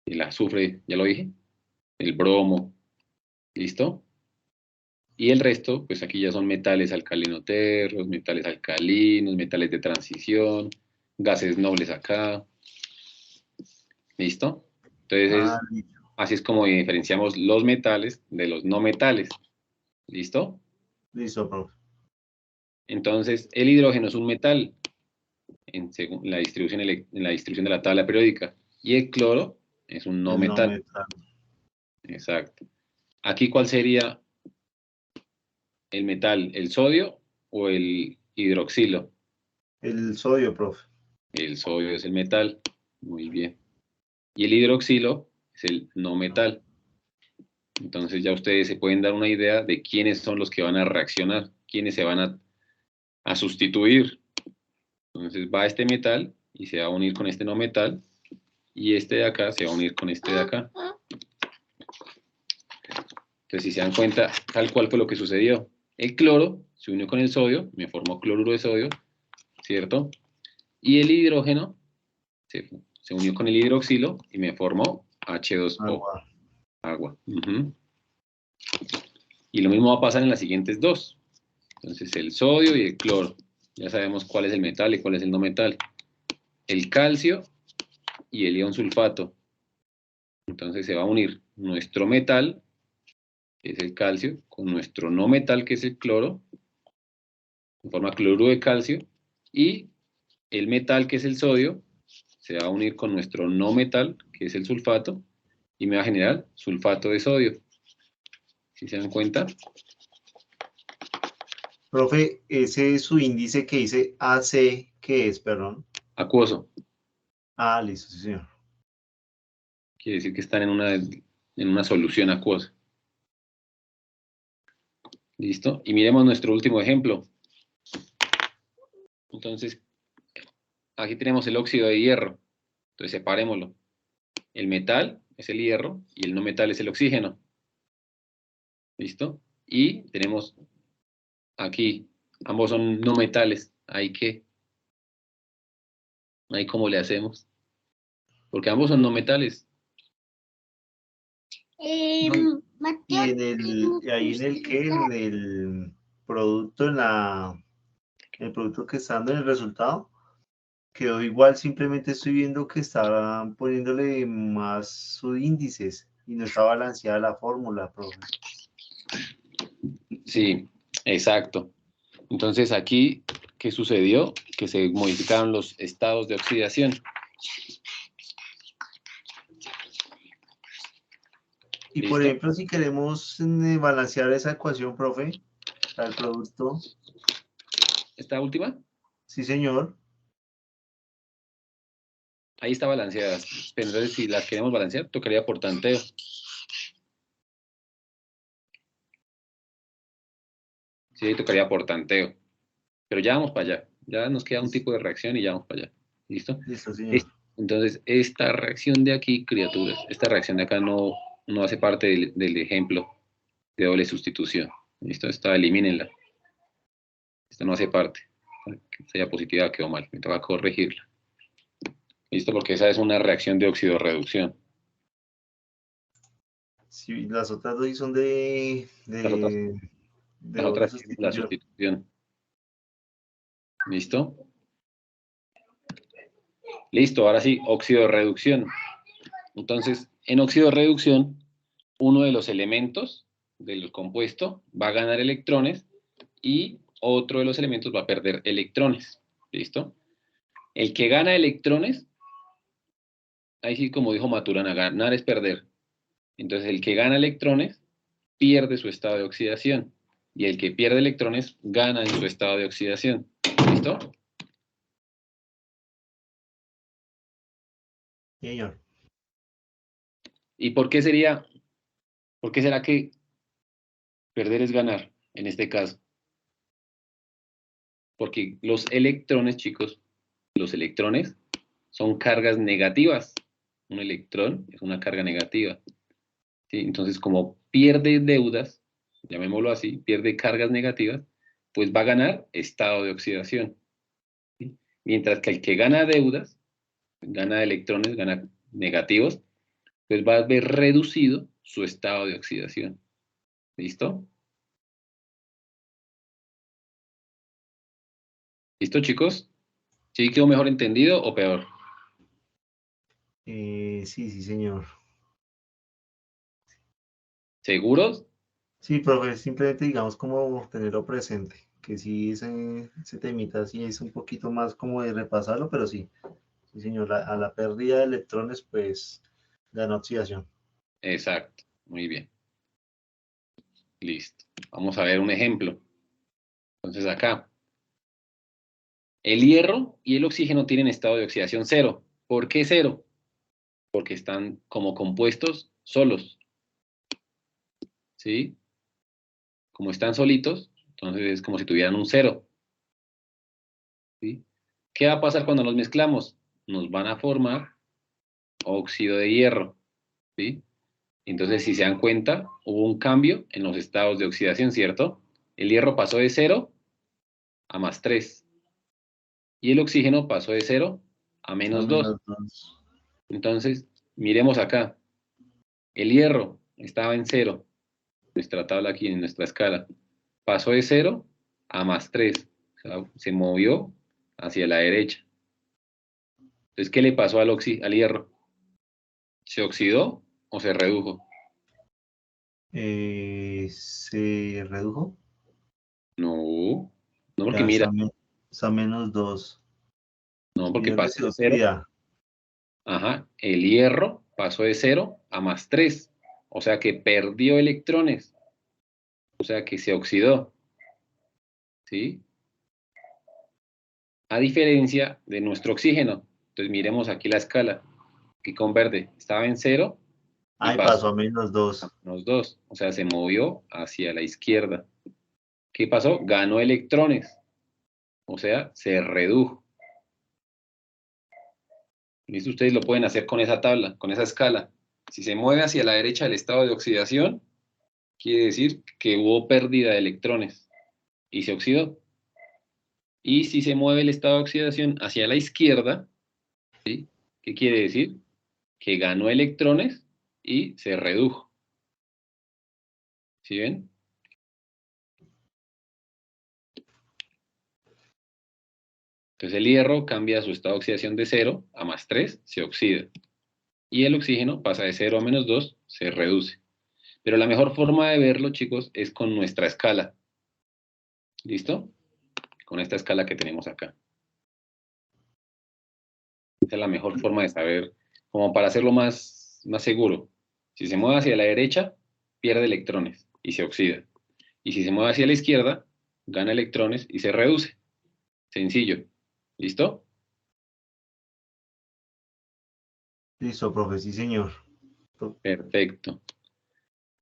el azufre, ya lo dije, el bromo, ¿listo? Y el resto, pues aquí ya son metales alcalinoterros, metales alcalinos, metales de transición, gases nobles acá, ¿listo? Entonces, Listo. así es como diferenciamos los metales de los no metales, ¿listo? Listo, profe. Entonces, el hidrógeno es un metal según la distribución, en la distribución de la tabla periódica, y el cloro es un no El no metal. metal. Exacto. Aquí, ¿cuál sería el metal? ¿El sodio o el hidroxilo? El sodio, profe. El sodio es el metal. Muy bien. Y el hidroxilo es el no metal. Entonces ya ustedes se pueden dar una idea de quiénes son los que van a reaccionar, quiénes se van a sustituir. Entonces va este metal y se va a unir con este no metal, y este de acá se va a unir con este de acá. Entonces, si se dan cuenta, tal cual fue lo que sucedió. El cloro se unió con el sodio, me formó cloruro de sodio, ¿cierto? Y el hidrógeno se unió con el hidroxilo y me formó H2O, Agua. agua. Y lo mismo va a pasar en las siguientes dos. Entonces, el sodio y el cloro. Ya sabemos cuál es el metal y cuál es el no metal. El calcio y el ion sulfato. Entonces, se va a unir nuestro metal, que es el calcio, con nuestro no metal, que es el cloro, en forma cloruro de calcio, y el metal, que es el sodio, se va a unir con nuestro no metal, que es el sulfato, y me va a generar sulfato de sodio. ¿Sí se dan cuenta? Profe, ese es su índice que dice AC, ¿qué es, perdón? Acuoso. Listo, sí, señor. Quiere decir que están en una solución acuosa. ¿Listo? Y miremos nuestro último ejemplo. Entonces, aquí tenemos el óxido de hierro. Entonces, separémoslo. El metal es el hierro y el no metal es el oxígeno. ¿Listo? Y tenemos aquí, ambos son no metales. ¿Ahí qué? ¿Ahí cómo le hacemos? Porque ambos son no metales. Y Mateo, ahí en el que, en el producto, el producto que está dando en el resultado, quedó igual, simplemente estoy viendo que estaban poniéndole más subíndices y no está balanceada la fórmula, profe. Sí, exacto. Entonces aquí, ¿qué sucedió? Que se modificaron los estados de oxidación. Y por ¿Listo? ejemplo, si queremos balancear esa ecuación, profe, al producto, Esta última, sí señor, ahí está balanceada. Pero entonces, si las queremos balancear, tocaría por tanteo. Sí, ahí tocaría por tanteo. Pero ya vamos para allá. Ya nos queda un tipo de reacción y ya vamos para allá. ¿Listo? listo señor. Entonces, esta reacción de aquí, criaturas, esta reacción de acá no hace parte del ejemplo de doble sustitución. ¿Listo? Esta elimínenla. Esta no hace parte. Esta diapositiva quedó mal. Me toca corregirla. ¿Listo? Porque esa es una reacción de oxidorreducción. Si las otras dos sí son Las otras, de las doble otras sí es la sustitución. sustitución. ¿Listo? Listo, ahora sí, oxidorreducción. Entonces, en oxidorreducción, uno de los elementos del compuesto va a ganar electrones y otro de los elementos va a perder electrones. ¿Listo? El que gana electrones, ahí sí, como dijo Maturana, ganar es perder. Entonces, el que gana electrones pierde su estado de oxidación y el que pierde electrones gana en su estado de oxidación. ¿Listo? Señor. ¿Y por qué será que perder es ganar en este caso? Porque los electrones, chicos, los electrones son cargas negativas. un electrón es una carga negativa. ¿Sí? Entonces, como pierde deudas, llamémoslo así, pierde cargas negativas, pues va a ganar estado de oxidación. ¿Sí? Mientras que el que gana deudas, gana electrones, gana negativos, pues va a ver reducido su estado de oxidación. ¿Listo? ¿Listo, chicos? ¿Sí quedó mejor entendido o peor? Sí, señor. ¿Seguros? Sí, profe, simplemente digamos como tenerlo presente, que sí ese temita sí es un poquito más como de repasarlo, pero sí, sí señor, a la pérdida de electrones pues gana oxidación. Exacto. Muy bien. Listo. Vamos a ver un ejemplo. Entonces acá, el hierro y el oxígeno tienen estado de oxidación cero. ¿Por qué cero? Porque están como compuestos solos. ¿Sí? Como están solitos, entonces es como si tuvieran un cero. ¿Sí? ¿Qué va a pasar cuando los mezclamos? Nos van a formar óxido de hierro. ¿Sí? Entonces, si se dan cuenta, hubo un cambio en los estados de oxidación, ¿cierto? El hierro pasó de 0 a +3 y el oxígeno pasó de 0 a A -2. -2. Entonces, miremos acá. El hierro estaba en 0, nuestra tabla aquí en nuestra escala. Pasó de 0 a +3, o sea, se movió hacia la derecha. Entonces, ¿qué le pasó al hierro? ¿Se oxidó o se redujo? Se redujo, No, no porque ya mira, está -2. no porque Pierde, pasó se de 0. oxida. Ajá, el hierro pasó de 0 a +3, o sea que perdió electrones, o sea que se oxidó, ¿sí? A diferencia de nuestro oxígeno. Entonces miremos aquí la escala, que con verde estaba en 0 y Ahí pasó pasó a -2. a -2, o sea, se movió hacia la izquierda. ¿Qué pasó? Ganó electrones, o sea, se redujo. ¿Listo? Ustedes lo pueden hacer con esa tabla, con esa escala. Si se mueve hacia la derecha el estado de oxidación, quiere decir que hubo pérdida de electrones y se oxidó. Y si se mueve el estado de oxidación hacia la izquierda, ¿sí? ¿Qué quiere decir? Que ganó electrones y se redujo. ¿Sí ven? Entonces el hierro cambia su estado de oxidación de 0 a +3, se oxida. Y el oxígeno pasa de 0 a -2, se reduce. Pero la mejor forma de verlo, chicos, es con nuestra escala. ¿Listo? Con esta escala que tenemos acá. Esa es la mejor forma de saber, como para hacerlo más seguro. Si se mueve hacia la derecha, pierde electrones y se oxida. Y si se mueve hacia la izquierda, gana electrones y se reduce. Sencillo. ¿Listo? Listo, profe, sí señor. Perfecto.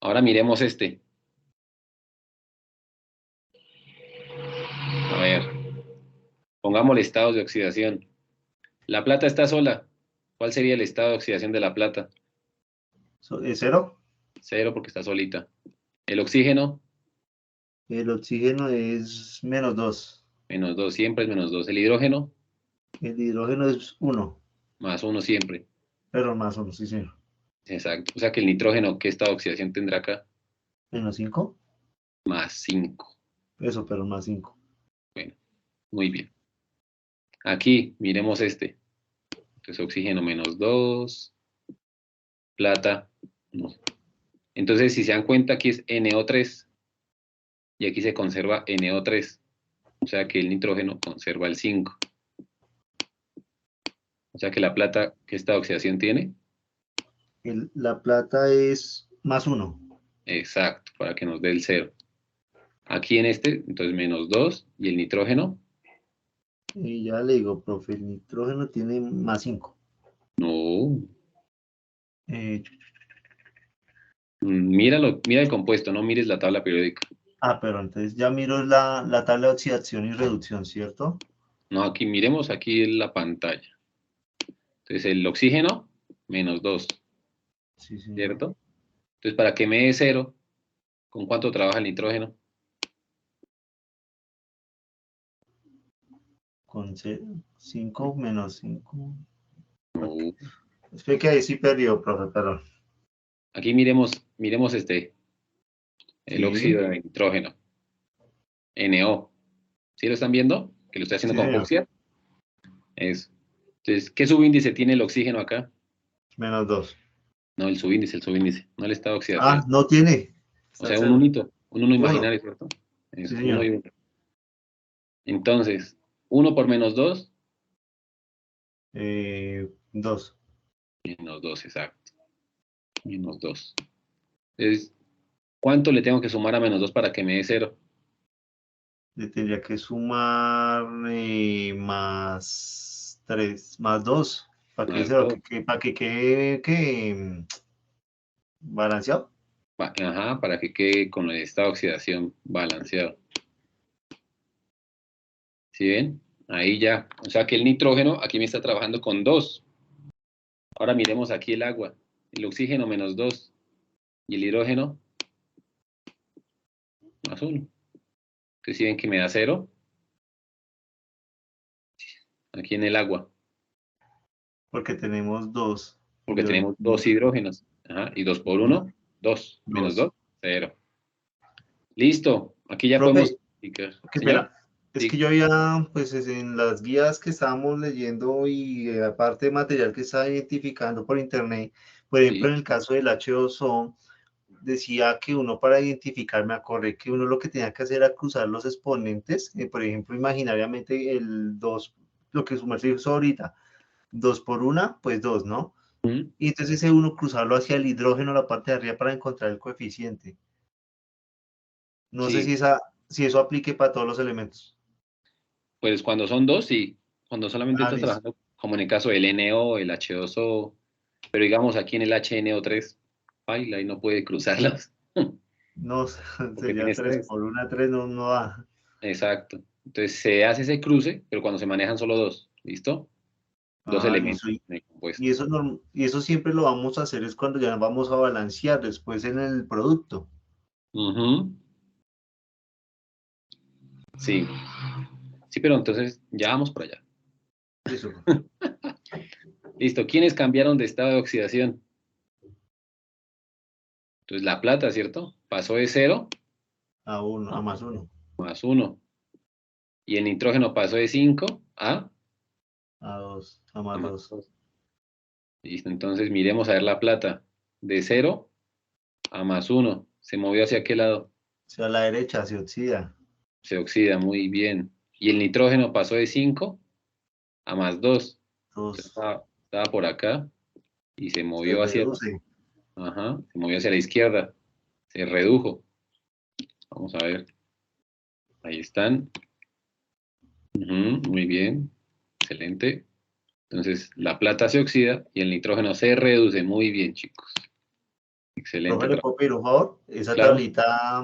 Ahora miremos este. A ver, pongámosle estados de oxidación. La plata está sola. ¿Cuál sería el estado de oxidación de la plata? ¿Es cero? 0 porque está solita. El oxígeno, El oxígeno es -2. -2, siempre es -2. El hidrógeno, El hidrógeno es 1, +1 siempre. pero +1, sí señor. Exacto. O sea que el nitrógeno, ¿qué estado de oxidación tendrá acá? -5, +5. eso, pero +5. Bueno, muy bien. Aquí, miremos este. Entonces, oxígeno -2, plata, no. Entonces, si se dan cuenta, aquí es NO3 y aquí se conserva NO3. O sea que el nitrógeno conserva el 5. O sea que la plata, ¿qué estado de oxidación tiene? La plata es +1. Exacto, para que nos dé el 0. Aquí en este, entonces -2 y el nitrógeno, Y ya le digo, profe, el nitrógeno tiene +5. no. Eh, Míralo, mira el compuesto, no mires la tabla periódica. pero entonces ya miro la tabla de oxidación y reducción, ¿cierto? No, aquí miremos aquí en la pantalla. Entonces el oxígeno, menos 2, Sí, señor. ¿cierto? Entonces, para que me dé 0, ¿con cuánto trabaja el nitrógeno? Con 5 menos 5. Uh, Espera que ahí sí perdió, profe, perdón. Aquí miremos el Sí, óxido de nitrógeno, NO. ¿Sí lo están viendo? Que lo estoy haciendo sí, con señor. fucsia. Eso. Entonces, ¿qué subíndice tiene el oxígeno acá? Menos 2. No, el subíndice, no el estado de Ah, oxidación. no tiene. O Está sea, en un 0. unito, un uno 1. imaginario, ¿cierto? Sí, Eso, 1 señor. y 1. Entonces, 1 por menos 2, 2. menos 2, exacto. Menos 2. Entonces, ¿cuánto le tengo que sumar a menos 2 para que me dé 0? Le tendría que sumar más 3, más 2. Para que, Más 2. para que quede balanceado. Ajá, para que quede con el estado de oxidación balanceado. ¿Sí ven? Ahí ya. O sea que el nitrógeno aquí me está trabajando con 2. Ahora miremos aquí el agua. El oxígeno menos 2. Y el hidrógeno más 1. Entonces, ¿sí ven que me da 0? Aquí en el agua. Porque tenemos 2. Porque tenemos 2 hidrógenos. Ajá, y 2 por 1, 2. Menos 2. 2, 0. Listo. Aquí ya podemos Profe, explicar. qué Señor, pena. Es que sí, yo había, pues en las guías que estábamos leyendo y aparte de material que estaba identificando por internet, por ejemplo, sí. en el caso del H2O, decía que uno para identificar, me acordé que uno lo que tenía que hacer era cruzar los exponentes, por ejemplo, imaginariamente el 2, lo que su merced hizo ahorita, 2 por 1, pues 2, ¿no? Ujú. Y entonces ese uno cruzarlo hacia el hidrógeno, la parte de arriba, para encontrar el coeficiente. No sé Sí, si eso aplique para todos los elementos. pues cuando son 2, sí. Cuando solamente Ah, estás listo. trabajando, como en el caso del NO, el H2O, pero digamos aquí en el HNO3, baila y no puede cruzarlas, No, porque sería tienes 3 3. por 1, 3 no, no da. Exacto. Entonces se hace ese cruce, pero cuando se manejan solo 2, ¿listo? 2 Ah, listo. elementos en el compuesto. Y eso siempre lo vamos a hacer es cuando ya vamos a balancear después en el producto. Ujú. Sí. Sí, pero entonces ya vamos para allá. Listo. Listo. ¿Quiénes cambiaron de estado de oxidación? Entonces la plata, ¿cierto? Pasó de 0 A 1, a más 1, más 1. Y el nitrógeno pasó de 5 a 2, a a más más 2. 2. Listo. Entonces miremos a ver la plata. De 0 a más 1. ¿Se movió hacia qué lado? O sea, a la derecha se oxida. Se oxida. Muy bien. Y el nitrógeno pasó de 5 a más 2. Entonces 2, estaba por acá y se se movió reduce. ajá, se movió hacia la izquierda. Se redujo. Vamos a ver. Ahí están. Ujú, muy bien. Excelente. Entonces, la plata se oxida y el nitrógeno se reduce. Muy bien, chicos. Profe, Excelente ¿le trabajo. puedo pedir un favor? Esa Claro, tablita,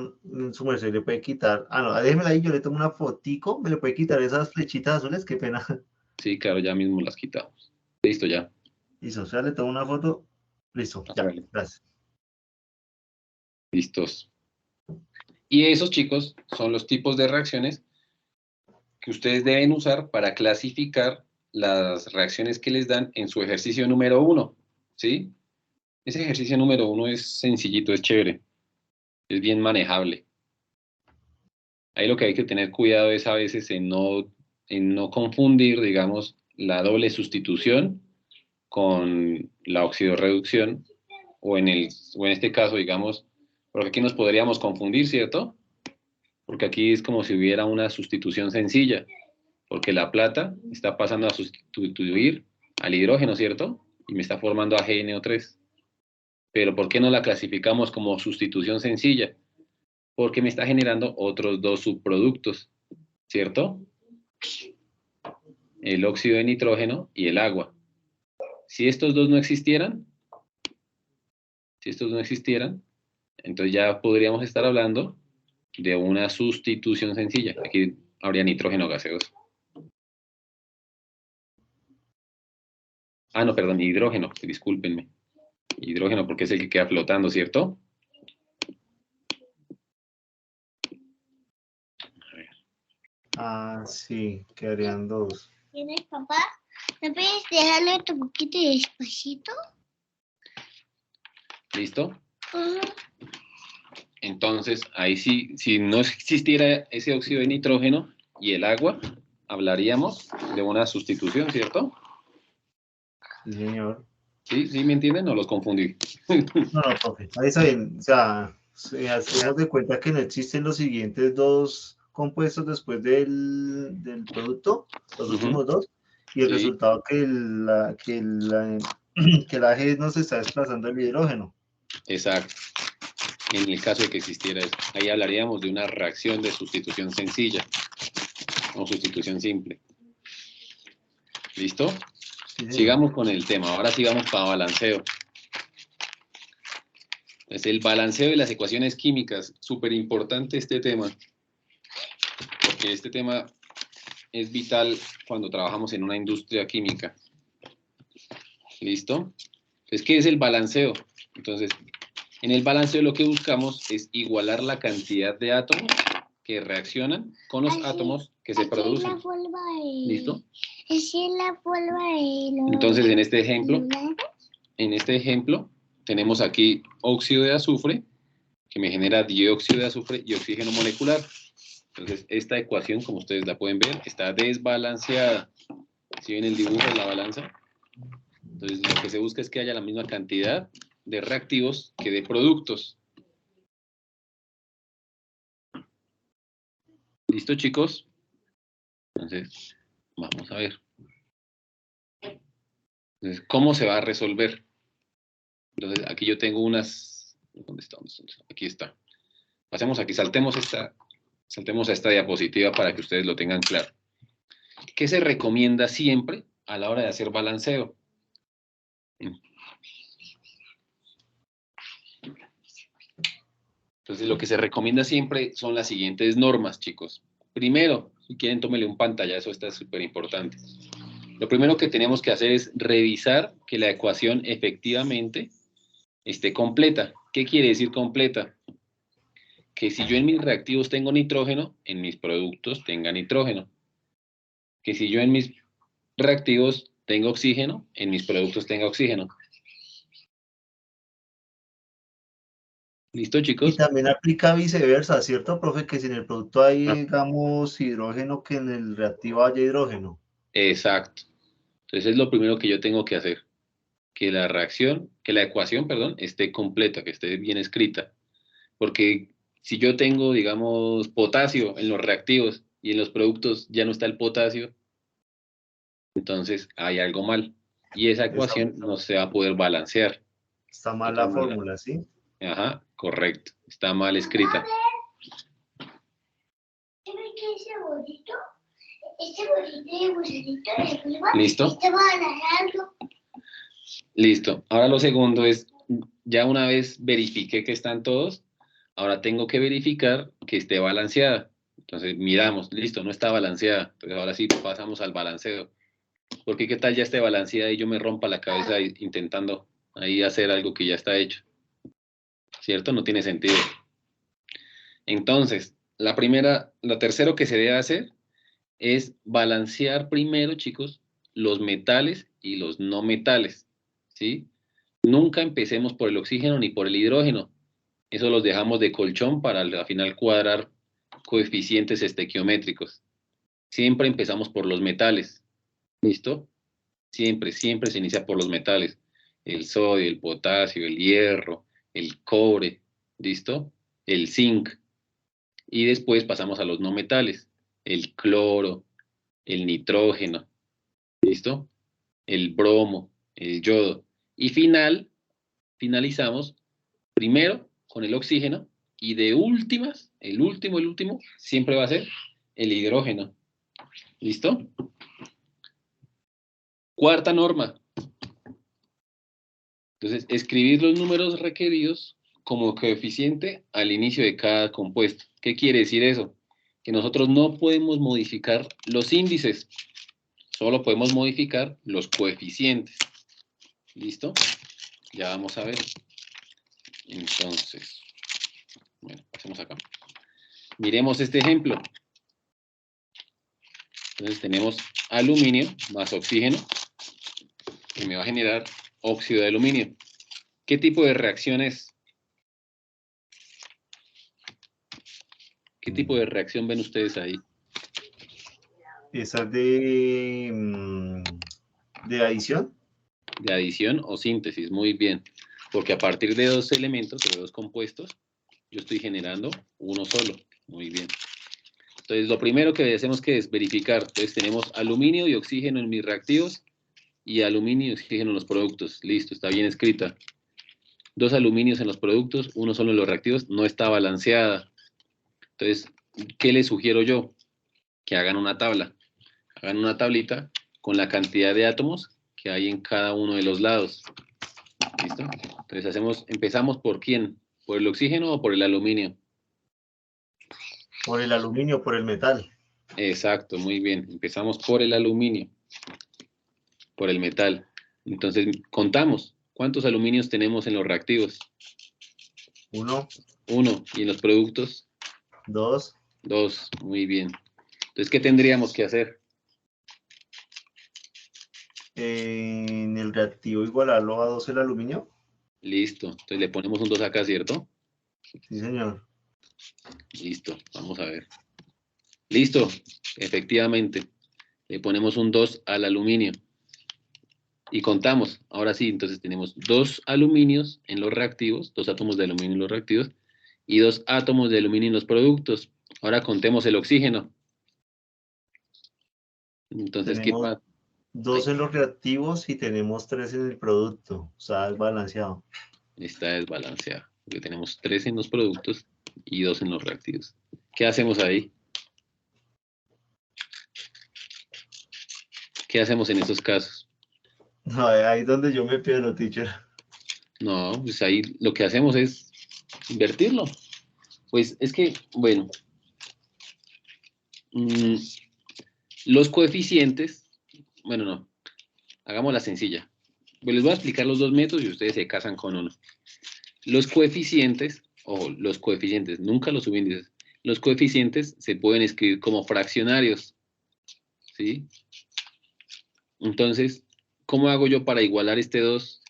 su merced le puede quitar. Ah, no, déjemela ahí, yo le tomo una fotico. ¿Me le puede quitar esas flechitas azules? Qué pena. sí, claro, ya mismo las quitamos. Listo, ya. Listo, o sea, le tomo una foto. Listo, ya, Hágale. gracias. Listos. Y esos, chicos, son los tipos de reacciones que ustedes deben usar para clasificar las reacciones que les dan en su ejercicio número 1. ¿Sí? Ese ejercicio número 1 es sencillito, es chévere, es bien manejable. Ahí lo que hay que tener cuidado es a veces en no confundir, digamos, la doble sustitución con la oxidorreducción, o en este caso, digamos, porque aquí nos podríamos confundir, ¿cierto? Porque aquí es como si hubiera una sustitución sencilla, porque la plata está pasando a sustituir al hidrógeno, ¿cierto? Y me está formando AgNO3. Pero ¿por qué no la clasificamos como sustitución sencilla? Porque me está generando otros dos subproductos, ¿cierto? El óxido de nitrógeno y el agua. Si estos dos no existieran, si estos no existieran, entonces ya podríamos estar hablando de una sustitución sencilla. Aquí habría nitrógeno gaseoso. Ah, no, perdón, hidrógeno, discúlpenme. Hidrógeno porque es el que queda flotando, ¿cierto? Ah, sí, quedarían 2. ¿Tienes, papá? ¿Me puedes dejarlo un poquito despacito? ¿Listo? Ajá. Entonces, ahí sí, si no existiera ese óxido de nitrógeno y el agua, hablaríamos de una sustitución, ¿cierto? Sí, señor. ¿Sí? ¿Sí me entienden? No los confundí. No, no, profe. Ahí está bien. O sea, si hacemos de cuenta que no existen los siguientes 2 compuestos después del producto, los Ujú. últimos 2, y el Sí, resultado que que la G nos está desplazando el hidrógeno. exacto. En el caso de que existiera eso, ahí hablaríamos de una reacción de sustitución sencilla o sustitución simple. ¿Listo? Sí, señor. Sigamos con el tema. Ahora sí vamos para balanceo. Es el balanceo de las ecuaciones químicas. Súper importante este tema. Porque este tema es vital cuando trabajamos en una industria química. ¿Listo? Entonces, ¿qué es el balanceo? Entonces, en el balanceo lo que buscamos es igualar la cantidad de átomos que reaccionan con los átomos que se producen. La forma de... ¿Listo? Así es la forma de... Entonces, en este ejemplo, tenemos aquí óxido de azufre, que me genera dióxido de azufre y oxígeno molecular. Entonces, esta ecuación, como ustedes la pueden ver, está desbalanceada. ¿Sí ven el dibujo de la balanza? Entonces, lo que se busca es que haya la misma cantidad de reactivos que de productos. ¿Listo, chicos? Entonces, vamos a ver. Entonces, ¿cómo se va a resolver? Entonces, aquí yo tengo unas... ¿Dónde está? Aquí está. Pasemos aquí, saltemos a esta diapositiva para que ustedes lo tengan claro. ¿Qué se recomienda siempre a la hora de hacer balanceo? Entonces, lo que se recomienda siempre son las siguientes normas, chicos. Primero, si quieren, tómenle un pantallazo, esta es súper importante. Lo primero que tenemos que hacer es revisar que la ecuación efectivamente esté completa. ¿Qué quiere decir completa? Que si yo en mis reactivos tengo nitrógeno, en mis productos tenga nitrógeno. Que si yo en mis reactivos tengo oxígeno, en mis productos tenga oxígeno. ¿Listo, Y chicos? también aplica viceversa, ¿cierto, profe? Que si en el producto hay, Ah, digamos, hidrógeno, que en el reactivo haya hidrógeno. exacto. Entonces es lo primero que yo tengo que hacer. Que la ecuación, perdón, esté completa, que esté bien escrita. Porque si yo tengo, digamos, potasio en los reactivos y en los productos ya no está el potasio, entonces hay algo mal. Y esa Está, ecuación no se va a poder balancear. está De mal otra la manera. fórmula, ¿sí? Ajá, correcto. Está mal escrita. Ese bolito, de gusanito de prueba, ¿Listo? estaba agarrando. Listo. Ahora lo segundo es, ya una vez verifiqué que están todos, ahora tengo que verificar que esté balanceada. Entonces miramos, listo, no está balanceada. Entonces ahora sí pasamos al balanceo. Porque qué tal ya esté balanceada y yo me rompa la cabeza intentando ahí hacer algo que ya está hecho. ¿Cierto? No tiene sentido. Entonces, lo tercero que se debe hacer es balancear primero, chicos, los metales y los no metales, ¿sí? Nunca empecemos por el oxígeno ni por el hidrógeno. Eso los dejamos de colchón para al final cuadrar coeficientes estequiométricos. Siempre empezamos por los metales, ¿listo? Siempre, siempre se inicia por los metales. El sodio, el potasio, el hierro, el cobre, ¿listo? El zinc. Y después pasamos a los no metales, el cloro, el nitrógeno, ¿listo? El bromo, el yodo. Y finalizamos primero con el oxígeno y de últimas, el último, siempre va a ser el hidrógeno. ¿Listo? Cuarta norma. Entonces, escribir los números requeridos como coeficiente al inicio de cada compuesto. ¿Qué quiere decir eso? Que nosotros no podemos modificar los índices, solo podemos modificar los coeficientes. ¿Listo? Ya vamos a ver. Entonces, bueno, pasemos acá. Miremos este ejemplo. Entonces tenemos aluminio más oxígeno, que me va a generar óxido de aluminio. ¿Qué tipo de reacción es? ¿Qué tipo de reacción ven ustedes ahí? Esa es de adición. De adición o síntesis, muy bien. Porque a partir de dos elementos o de dos compuestos, yo estoy generando uno solo. Muy bien. Entonces, lo primero que hacemos que es verificar. Entonces, tenemos aluminio y oxígeno en mis reactivos y aluminio y oxígeno en los productos. Listo, está bien escrita. Dos aluminios en los productos, uno solo en los reactivos, no está balanceada. Entonces, ¿qué les sugiero yo? Que hagan una tabla. Hagan una tablita con la cantidad de átomos que hay en cada uno de los lados. ¿Listo? Entonces empezamos ¿por quién? ¿Por el oxígeno o por el aluminio? Por el aluminio, por el metal. Exacto, muy bien. Empezamos por el aluminio, por el metal. Entonces, contamos. ¿Cuántos aluminios tenemos en los reactivos? 1, Uno. ¿Y en los productos? 2. Dos. Muy bien. Entonces, ¿qué tendríamos que hacer? En el reactivo igualarlo a 2 el aluminio. Listo. Entonces le ponemos un 2 acá, ¿cierto? Sí, señor. Listo. Vamos a ver. Listo. Efectivamente. Le ponemos un 2 al aluminio. Y contamos. Ahora sí, entonces tenemos dos aluminios en los reactivos, dos átomos de aluminio en los reactivos, y dos átomos de aluminio en los productos. Ahora contemos el oxígeno. Entonces, ¿qué Tenemos pasa? 2 en los reactivos y tenemos 3 en el producto. O sea, es balanceado. Está desbalanceado, porque tenemos 3 en los productos y 2 en los reactivos. ¿Qué hacemos ahí? ¿Qué hacemos en esos casos? No, ahí es donde yo me pierdo, teacher. No, pues ahí lo que hacemos es invertirlo. Pues es que, bueno, los coeficientes, bueno, no, hagámosla sencilla. Pues les voy a explicar los dos métodos y ustedes se casan con uno. Los coeficientes, o los coeficientes, nunca los subíndices, los coeficientes se pueden escribir como fraccionarios, ¿sí? Entonces, ¿cómo hago yo para igualar este 2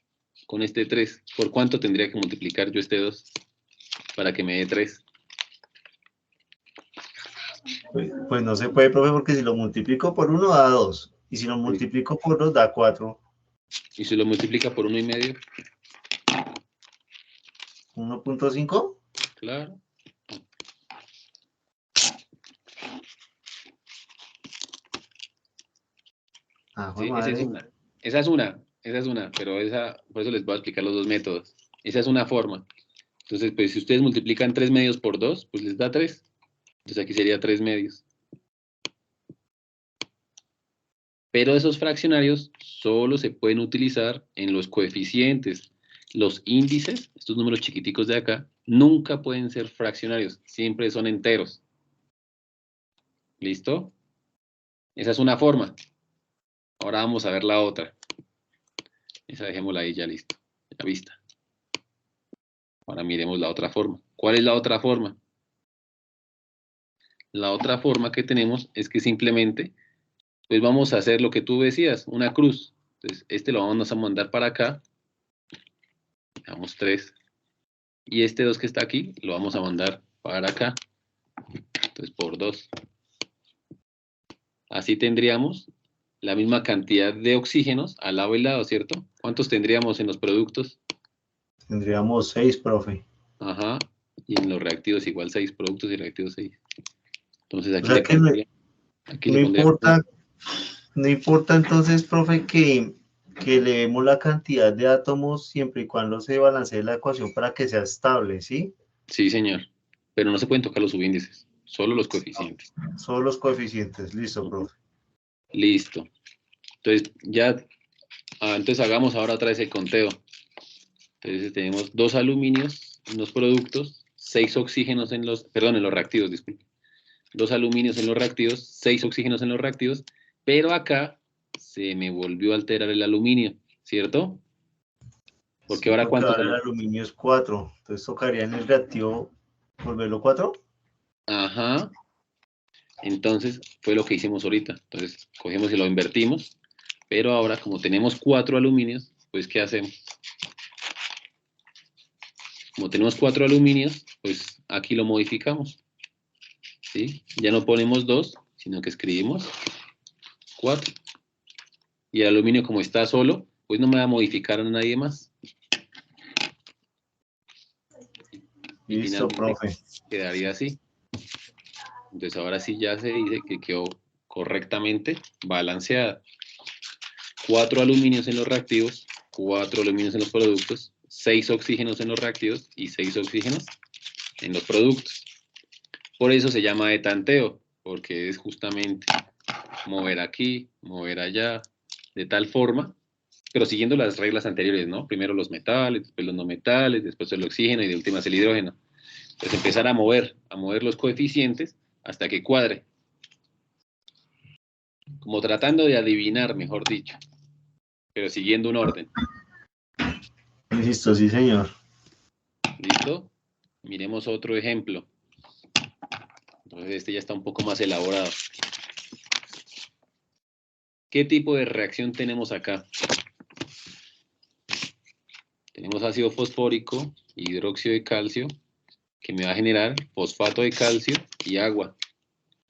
con este 3? ¿Por cuánto tendría que multiplicar yo este 2 para que me dé 3? Pues no se puede, profe, porque si lo multiplico por 1 da 2. Y si lo multiplico por 2 da 4. Y si lo multiplica por 1,5, 1.5. claro. Ah, Sí, esa es madre. una. Esa es una, pero por eso les voy a explicar los dos métodos. Esa es una forma. Entonces, pues si ustedes multiplican 3 medios por 2, pues les da 3. Entonces aquí sería 3 medios. Pero esos fraccionarios solo se pueden utilizar en los coeficientes. Los índices, estos números chiquiticos de acá, nunca pueden ser fraccionarios, siempre son enteros. ¿Listo? Esa es una forma. Ahora vamos a ver la otra. Esa dejémosla ahí ya listo, ya vista. Ahora miremos la otra forma. ¿Cuál es la otra forma? La otra forma que tenemos es que simplemente, pues vamos a hacer lo que tú decías, una cruz. Entonces, este lo vamos a mandar para acá. Damos 3. Y este 2 que está aquí, lo vamos a mandar para acá. Entonces, por 2. Así tendríamos la misma cantidad de oxígenos al lado y lado, ¿cierto? ¿Cuántos tendríamos en los productos? Tendríamos 6, profe. Ajá. Y en los reactivos igual 6 productos y reactivos 6. Entonces O aquí sea le que pondría, aquí le no pondría. importa, no importa entonces, profe, que le demos la cantidad de átomos siempre y cuando se balancee la ecuación para que sea estable, ¿sí? Sí, señor. Pero no se pueden tocar los subíndices, solo los coeficientes. Solo los coeficientes. Listo, Ujú. profe. Listo. Entonces, ya, entonces hagamos ahora otra vez el conteo. Entonces tenemos 2 aluminios en los productos, 6 oxígenos en los, perdón, en los reactivos, disculpe. 2 aluminios en los reactivos, 6 oxígenos en los reactivos, pero acá se me volvió a alterar el aluminio, ¿cierto? Porque ahora cuánto ahora el aluminio es 4. Entonces tocaría en el reactivo volverlo 4. Ajá. Entonces, fue lo que hicimos ahorita. Entonces, cogemos y lo invertimos. Pero ahora, como tenemos 4 aluminios, pues, ¿qué hacemos? Como tenemos 4 aluminios, pues aquí lo modificamos. ¿Sí? Ya no ponemos 2, sino que escribimos 4. Y el aluminio, como está solo, pues no me va a modificar a nadie más. Y Listo, finalmente profe. quedaría así. Entonces ahora sí ya se dice que quedó correctamente balanceada. 4 aluminios en los reactivos, 4 aluminios en los productos, 6 oxígenos en los reactivos y 6 oxígenos en los productos. Por eso se llama de tanteo, porque es justamente mover aquí, mover allá, de tal forma, pero siguiendo las reglas anteriores, ¿no? Primero los metales, después los no metales, después el oxígeno y de últimas el hidrógeno. Entonces empezar a mover los coeficientes hasta que cuadre. Como tratando de adivinar, mejor dicho, pero siguiendo un orden. Listo, sí, señor. ¿Listo? Miremos otro ejemplo. Entonces este ya está un poco más elaborado. ¿Qué tipo de reacción tenemos acá? Tenemos ácido fosfórico, hidróxido de calcio, que me va a generar fosfato de calcio y agua.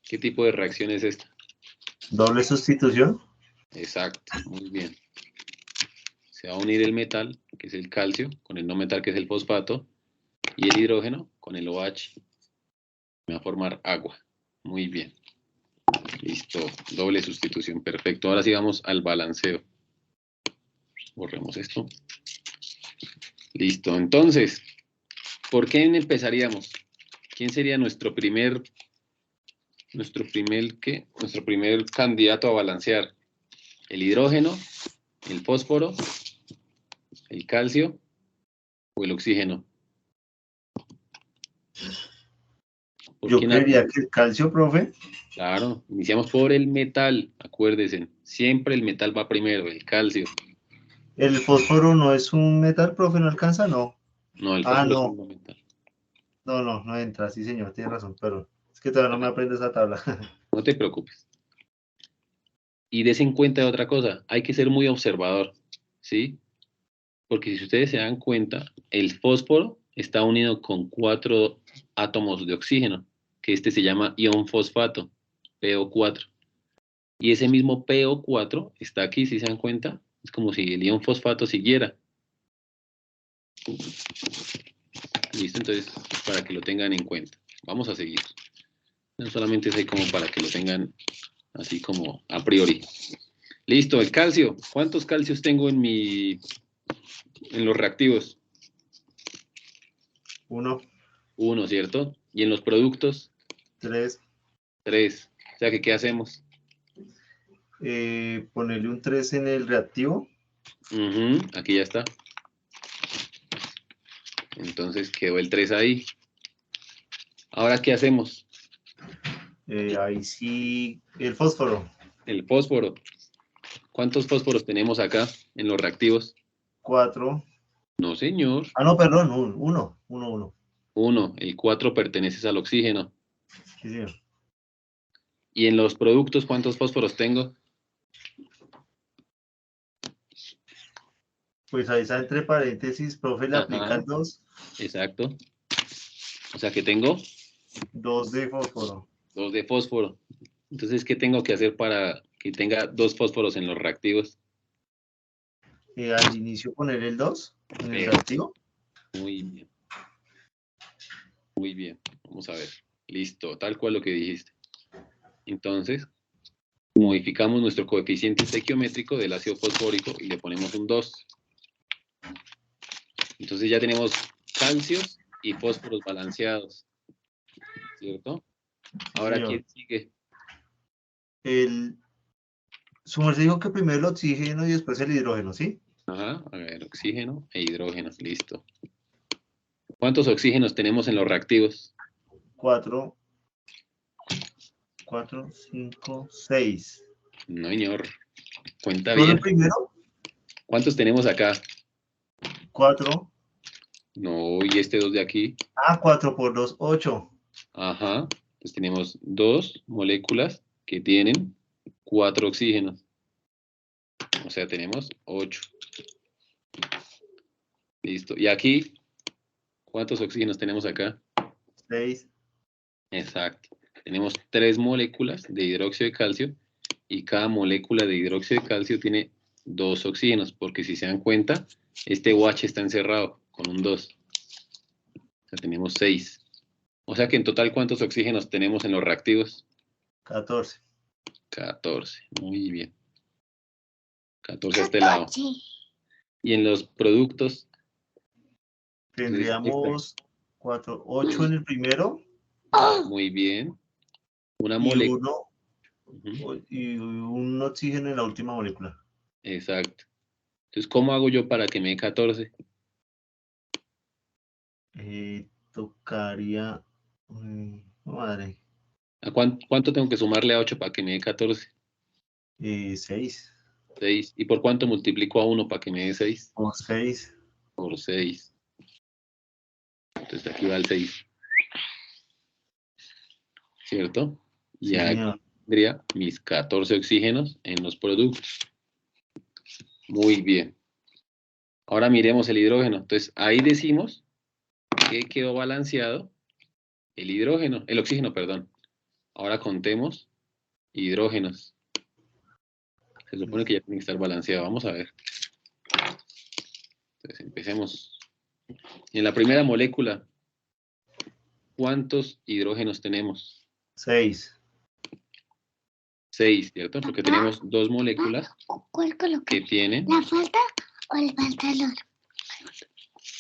¿Qué tipo de reacción es esta? Doble sustitución. Exacto, muy bien. Se va a unir el metal, que es el calcio, con el no metal, que es el fosfato, y el hidrógeno con el OH. Me va a formar agua. Muy bien. Listo, doble sustitución, perfecto. Ahora sí vamos al balanceo. Borremos esto. Listo, entonces, ¿por qué empezaríamos? ¿Quién sería nuestro primer candidato a balancear? ¿El hidrógeno, el fósforo, el calcio o el oxígeno? Yo creería que el calcio, profe. Claro, iniciamos por el metal, acuérdense, siempre el metal va primero, el calcio. ¿El fósforo no es un metal, profe? ¿No alcanza? No. No, el Ah, fósforo es no. fundamental. No entra. Sí, señor, tiene razón, pero es que todavía no me aprendo esa tabla. No te preocupes. Y des en cuenta de otra cosa, hay que ser muy observador, ¿sí? Porque si ustedes se dan cuenta, el fósforo está unido con 4 átomos de oxígeno, que este se llama ion fosfato, PO4. Y ese mismo PO4 está aquí, si se dan cuenta, es como si el ion fosfato siguiera. Listo, entonces, para que lo tengan en cuenta. Vamos a seguir. No solamente es ahí como para que lo tengan así como a priori. Listo, el calcio. ¿Cuántos calcios tengo en los reactivos? 1, 1, ¿cierto? Y en los productos, 3. 3. O sea que, ¿qué hacemos? Ponerle un 3 en el reactivo. Aquí ya está. Entonces quedó el 3 ahí. Ahora, ¿qué hacemos? Ahí sí, el fósforo. El fósforo. ¿Cuántos fósforos tenemos acá en los reactivos? 4. No, señor. Ah, no, perdón, 1. 1. El 4 pertenece al oxígeno. Sí, señor. ¿Y en los productos cuántos fósforos tengo? Pues ahí está entre paréntesis, profe, le aplica Ajá, el 2. exacto. O sea que tengo 2 de fósforo. 2 de fósforo. Entonces, ¿qué tengo que hacer para que tenga 2 fósforos en los reactivos? Al inicio poner el 2 en el Pero, reactivo. muy bien. Muy bien. Vamos a ver. Listo, tal cual lo que dijiste. Entonces, modificamos nuestro coeficiente estequiométrico del ácido fosfórico y le ponemos un 2. Entonces ya tenemos calcios y fósforos balanceados, ¿cierto? Ahora, Señor. ¿quién sigue? Su merced dijo que primero el oxígeno y después el hidrógeno, ¿sí? Ajá, a ver, oxígeno e hidrógeno, listo. ¿Cuántos oxígenos tenemos en los reactivos? 4, 5, 6. No, señor. Cuenta ¿Solo el bien. primero? ¿Cuántos tenemos acá? 4. No, y este 2 de aquí. 4 por 2, 8. Ajá. Entonces tenemos 2 moléculas que tienen 4 oxígenos. O sea, tenemos 8. Listo. Y aquí, ¿cuántos oxígenos tenemos acá? 6. Exacto. Tenemos 3 moléculas de hidróxido de calcio y cada molécula de hidróxido de calcio tiene 2 oxígenos, porque si se dan cuenta, este OH está encerrado con un 2. O sea, tenemos 6. O sea que en total, ¿cuántos oxígenos tenemos en los reactivos? 14. 14. Muy bien. 14 a este lado. 14. Y en los productos, Tendríamos 4, 8 en el primero muy bien. Una y molécula. y un oxígeno en la última molécula. Exacto. Entonces, ¿cómo hago yo para que me dé 14? Tocaría. Madre. ¿A cuánto tengo que sumarle a 8 para que me dé 14? 6 6. ¿Y por cuánto multiplico a 1 para que me dé 6? por 6. Por 6. Entonces aquí va el 6. ¿Cierto? Y Sí, aquí señor. tendría mis 14 oxígenos en los productos. Muy bien. Ahora miremos el hidrógeno. Entonces ahí decimos que quedó balanceado el hidrógeno, el oxígeno, perdón. Ahora contemos hidrógenos. Se supone que ya tiene que estar balanceado. Vamos a ver. Entonces empecemos. En la primera molécula, ¿cuántos hidrógenos tenemos? 6. 6, ¿cierto? Porque tenemos 2 moléculas ¿Cuál coloca? que tienen, ¿La falda o el pantalón?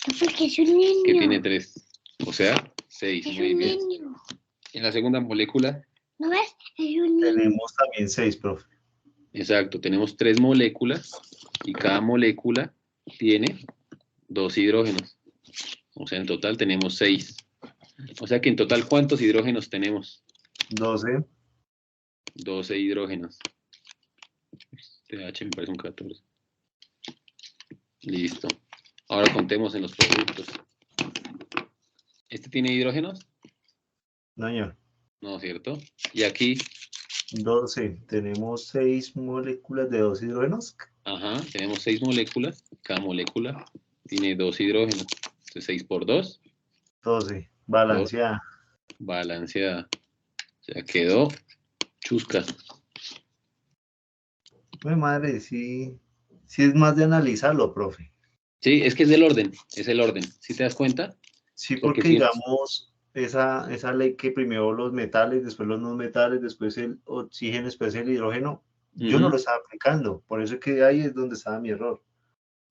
No, porque es un niño. que tiene 3. O sea, 6. Es Muy un bien. niño. En la segunda molécula, ¿No ves? Es un niño. Tenemos también 6, profe. exacto, tenemos 3 moléculas y cada molécula tiene 2 hidrógenos. O sea, en total tenemos 6. O sea que en total, ¿cuántos hidrógenos tenemos? 12. 12 hidrógenos. TH me parece un 14. Listo. Ahora contemos en los productos. ¿Este tiene hidrógenos? No, señor. No, ¿cierto? Y aquí, 12. Tenemos 6 moléculas de 2 hidrógenos. ajá, tenemos 6 moléculas. Cada molécula tiene 2 hidrógenos. Entonces 6 por 2, 12. 2, Balanceada. balanceada. O sea, quedó chusca. Pues madre, sí. Sí es más de analizarlo, profe. Sí, es que es del orden, es el orden. ¿Sí te das cuenta? Sí, Porque porque si digamos, esa ley que primero los metales, después los no metales, después el oxígeno, después el hidrógeno, yo no lo estaba aplicando. Por eso es que ahí es donde estaba mi error.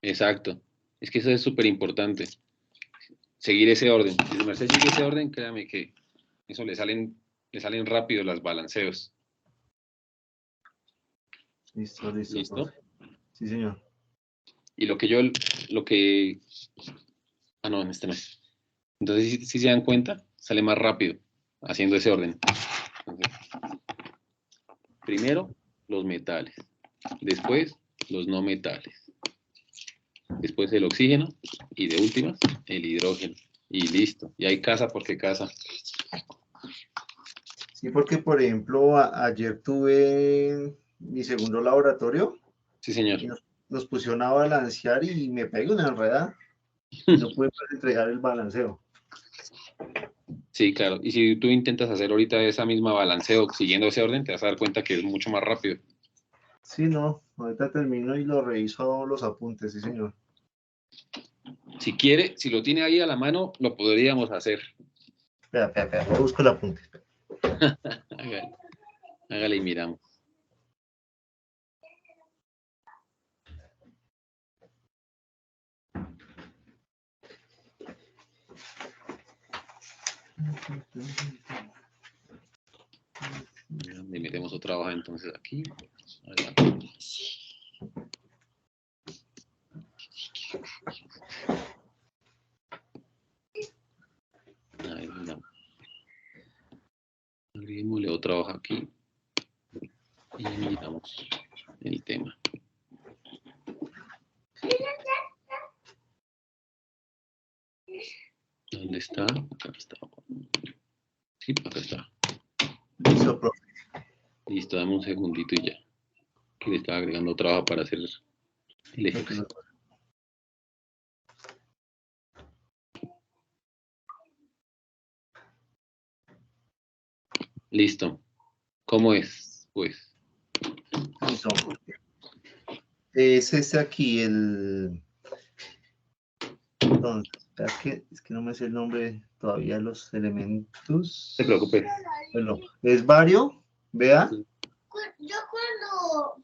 exacto. Es que eso es súper importante. Seguir ese orden. Si su merced sigue ese orden, créame que eso le salen rápido los balanceos. Listo, listo, ¿Listo? profe. Sí, señor. Y ah, no, en este no es. Entonces, si se dan cuenta, sale más rápido haciendo ese orden. Entonces, primero, los metales. Después, los no metales. Después, el oxígeno. Y de últimas, el hidrógeno. Y listo. Y hay casa porque casa. Sí, porque por ejemplo, ayer tuve mi segundo laboratorio Sí, señor. y nos pusieron a balancear y me pegué una enredada y no pude pues, entregar el balanceo. Sí, claro. Y si tú intentas hacer ahorita esa misma balanceo siguiendo ese orden, te vas a dar cuenta que es mucho más rápido. Sí, no, ahorita termino y lo reviso los apuntes, sí, señor. Si quiere, si lo tiene ahí a la mano, lo podríamos hacer. Espera, busco el apunte. Hágale, hágale y miramos. Le metemos otra hoja entonces aquí. Adelante. Ahí miramos. Agreguémosle otra hoja aquí y miramos el tema. ¿Dónde está? Acá está. Sí, acá está. Listo, profe. Listo, dame un segundito y ya. Que le estaba agregando trabajo para hacer el ejercicio. Listo. ¿Cómo es? Pues. Listo. Es este aquí, el... Entonces, es que no me sé el nombre todavía de los elementos. No se preocupe. Bueno, es vario, vea. Yo cuando...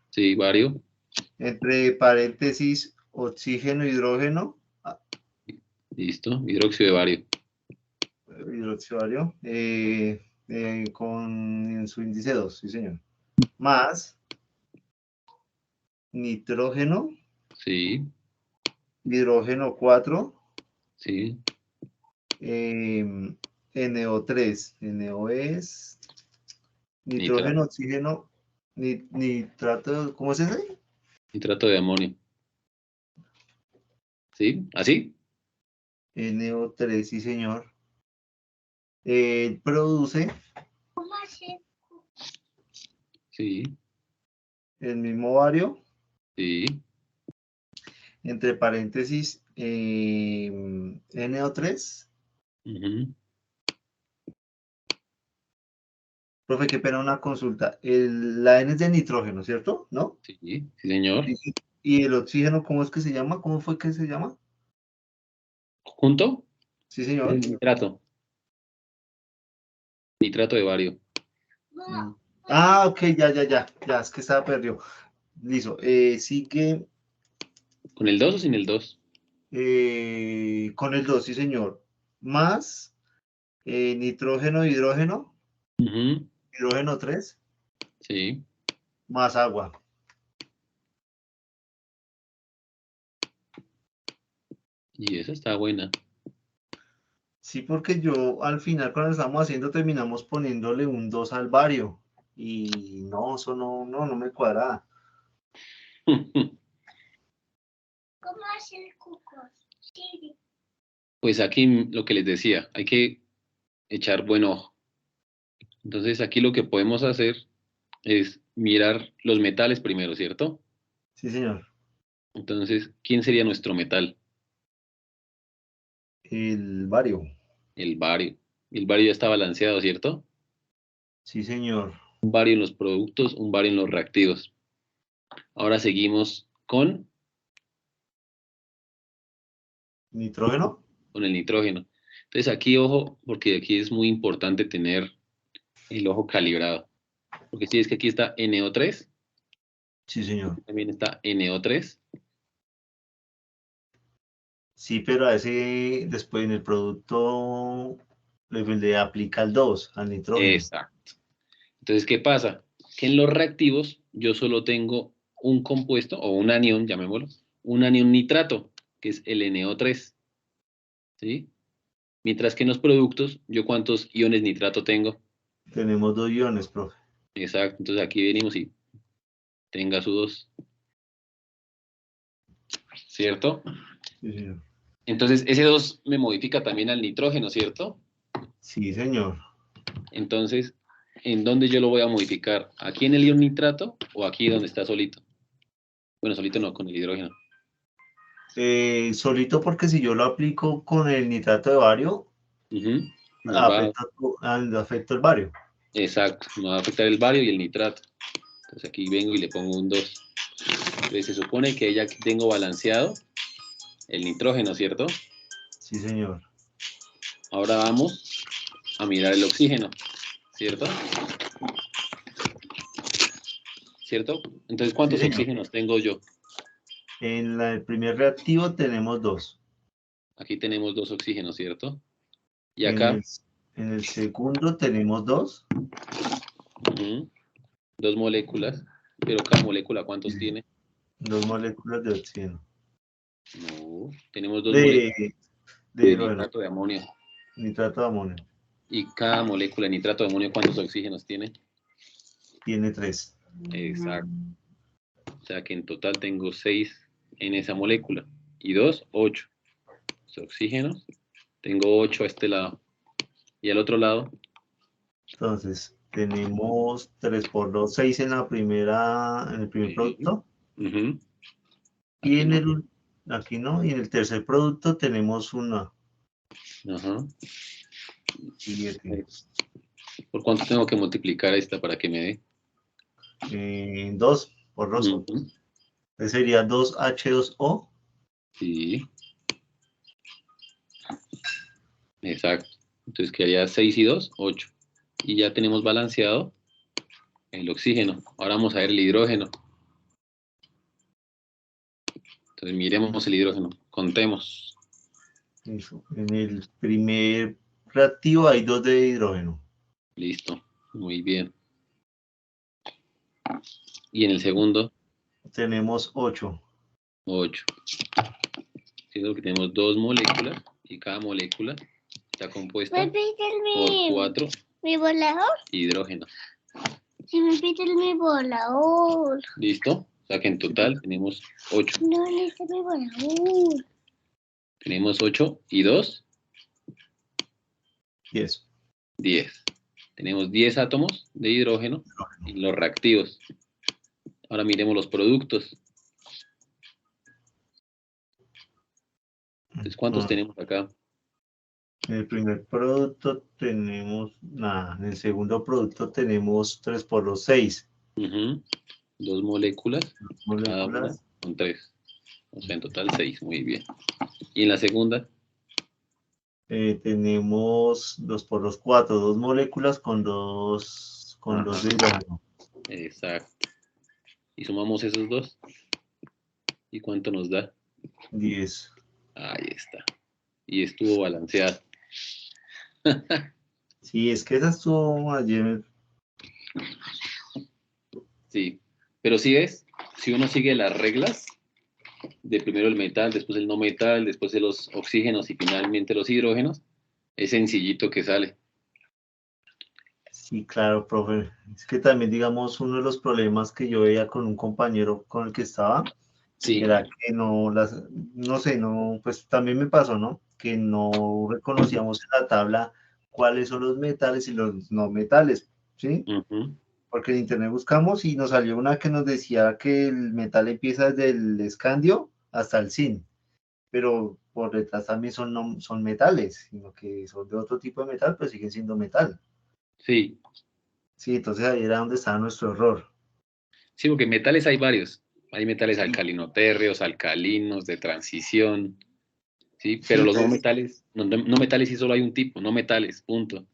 Sí, vario. Entre paréntesis, oxígeno, hidrógeno, Listo. Hidróxido de bario. hidróxido vario, con su índice 2, sí señor. Más nitrógeno, Sí, hidrógeno 4, sí. NO3. NO es nitrógeno, Nitrato. oxígeno, nitrato, ¿cómo es ese? Nitrato de amonio. ¿Sí? ¿Así? NO3, sí señor. Produce ¿Cómo hacer? Sí, el mismo vario, sí. entre paréntesis, NO3. Ujú. Profe, qué pena una consulta. La N es de nitrógeno, ¿cierto? ¿No? Sí, sí, señor. ¿Y el oxígeno, cómo es que se llama? ¿Cómo fue que se llama? ¿Junto? Sí, Es el señor. nitrato. Nitrato de bario. Ok, ya, es que estaba perdido. Listo. Sigue ¿Con el 2 o sin el 2? con el 2, sí, señor. Más nitrógeno, hidrógeno, Ujú. hidrógeno 3, Sí. más agua. Y esa está buena. Sí, porque yo al final cuando estamos haciendo terminamos poniéndole un 2 al bario. Y no, eso no me cuadra. ¿Cómo hacer cucos? Sí. Pues aquí lo que les decía, hay que echar buen ojo. Entonces aquí lo que podemos hacer es mirar los metales primero, ¿cierto? Sí, señor. Entonces, ¿quién sería nuestro metal? El bario. El bario. El bario ya está balanceado, ¿cierto? Sí, señor. Un bario en los productos, un bario en los reactivos. Ahora seguimos Nitrógeno. con el nitrógeno. Entonces aquí, ojo, porque aquí es muy importante tener el ojo calibrado. Porque si es que aquí está NO3, Sí, señor. también está NO3. Sí, pero a ese después en el producto le aplica el 2 al nitrógeno. Exacto. Entonces, ¿qué pasa? Que en los reactivos yo solo tengo un compuesto, o un anión, llamémoslo, un anión nitrato, que es el NO3, ¿sí? Mientras que en los productos, ¿yo cuántos iones nitrato tengo? Tenemos 2 iones, profe. Exacto, entonces aquí venimos y tenga su 2, ¿cierto? Sí, señor. Entonces ese 2 me modifica también al nitrógeno, ¿cierto? Sí, señor. Entonces, ¿en dónde yo lo voy a modificar? ¿Aquí en el ion nitrato o aquí donde está solito? Bueno, solito no, con el hidrógeno. Solito porque si yo lo aplico con el nitrato de bario, Ujú. Nos va, afecta el bario. exacto, nos va a afectar el bario y el nitrato. Entonces aquí vengo y le pongo un 2. Entonces se supone que ya aquí tengo balanceado el nitrógeno, ¿cierto? Sí, señor. Ahora vamos a mirar el oxígeno, ¿cierto? ¿Cierto? Entonces, Sí, ¿cuántos señor. oxígenos tengo yo? En el primer reactivo tenemos 2. Aquí tenemos 2 oxígenos, ¿cierto? Y En acá, el segundo tenemos 2. 2 moléculas, pero cada molécula, ¿cuántos tiene? 2 moléculas de oxígeno. No, tenemos 2 De, moléculas de de hidrógeno, nitrato de amonio. nitrato de amonio. Y cada molécula de nitrato de amonio, ¿cuántos oxígenos tiene? Tiene 3. Exacto. O sea que en total tengo 6 en esa molécula. Y 2, 8. los oxígenos. Tengo 8 a este lado. Y al otro lado, Entonces, tenemos 3 por 2, 6 en la primera, en el primer sí. producto. Ujú. Y Aquí en no. aquí no, y en el tercer producto tenemos una Ajá. 7. ¿Por cuánto tengo que multiplicar esta para que me dé? 2 por 2. Ujú. Entonces sería 2H2O. Sí, exacto. Entonces quedaría 6 y 2, 8. Y ya tenemos balanceado el oxígeno. Ahora vamos a ver el hidrógeno. Entonces miremos el hidrógeno. Contemos. Eso. En el primer reactivo hay 2 de hidrógeno. Listo. Muy bien. Y en el segundo, Tenemos 8. 8. Siendo que tenemos 2 moléculas y cada molécula está compuesta ¿Me pides por 4 mi volador? hidrógenos. Si me pides mi volador. ¿Listo? O sea que en total tenemos 8. No necesito mi volador. Tenemos 8 y 2, 10. 10. Tenemos 10 átomos de hidrógeno en los reactivos. Ahora miremos los productos. Entonces, ¿cuántos tenemos acá? En el primer producto tenemos nada. En el segundo producto tenemos 3 por 2, 6 Ujú. 2 moléculas, cada una moléculas. con 3. O sea, en total 6. Muy bien. Y en la segunda, Tenemos 2 por 2, 4. 2 moléculas con 2 de hidrógeno. exacto. Y sumamos esos 2. ¿Y cuánto nos da? 10. Ahí está. Y estuvo balanceado. Sí, es que esa estuvo ayer. Sí. Pero si ves, si uno sigue las reglas, de primero el metal, después el no metal, después de los oxígenos y finalmente los hidrógenos, es sencillito que sale. Sí, claro, profe. Es que también, digamos, uno de los problemas que yo veía con un compañero con el que estaba, Sí. era que no sé, pues también me pasó, ¿no? Que no reconocíamos en la tabla cuáles son los metales y los no metales, ¿sí? Ujú. Porque en internet buscamos y nos salió una que nos decía que el metal empieza desde el escandio hasta el zinc, pero por detrás también son metales, sino que son de otro tipo de metal, pero siguen siendo metal. Sí. Sí, entonces ahí era donde estaba nuestro error. Sí, porque metales hay varios. Hay metales Sí, alcalinotérreos, alcalinos, de transición, ¿sí? sí, Pero los no entonces, metales, no metales sí solo hay un tipo, no metales, punto.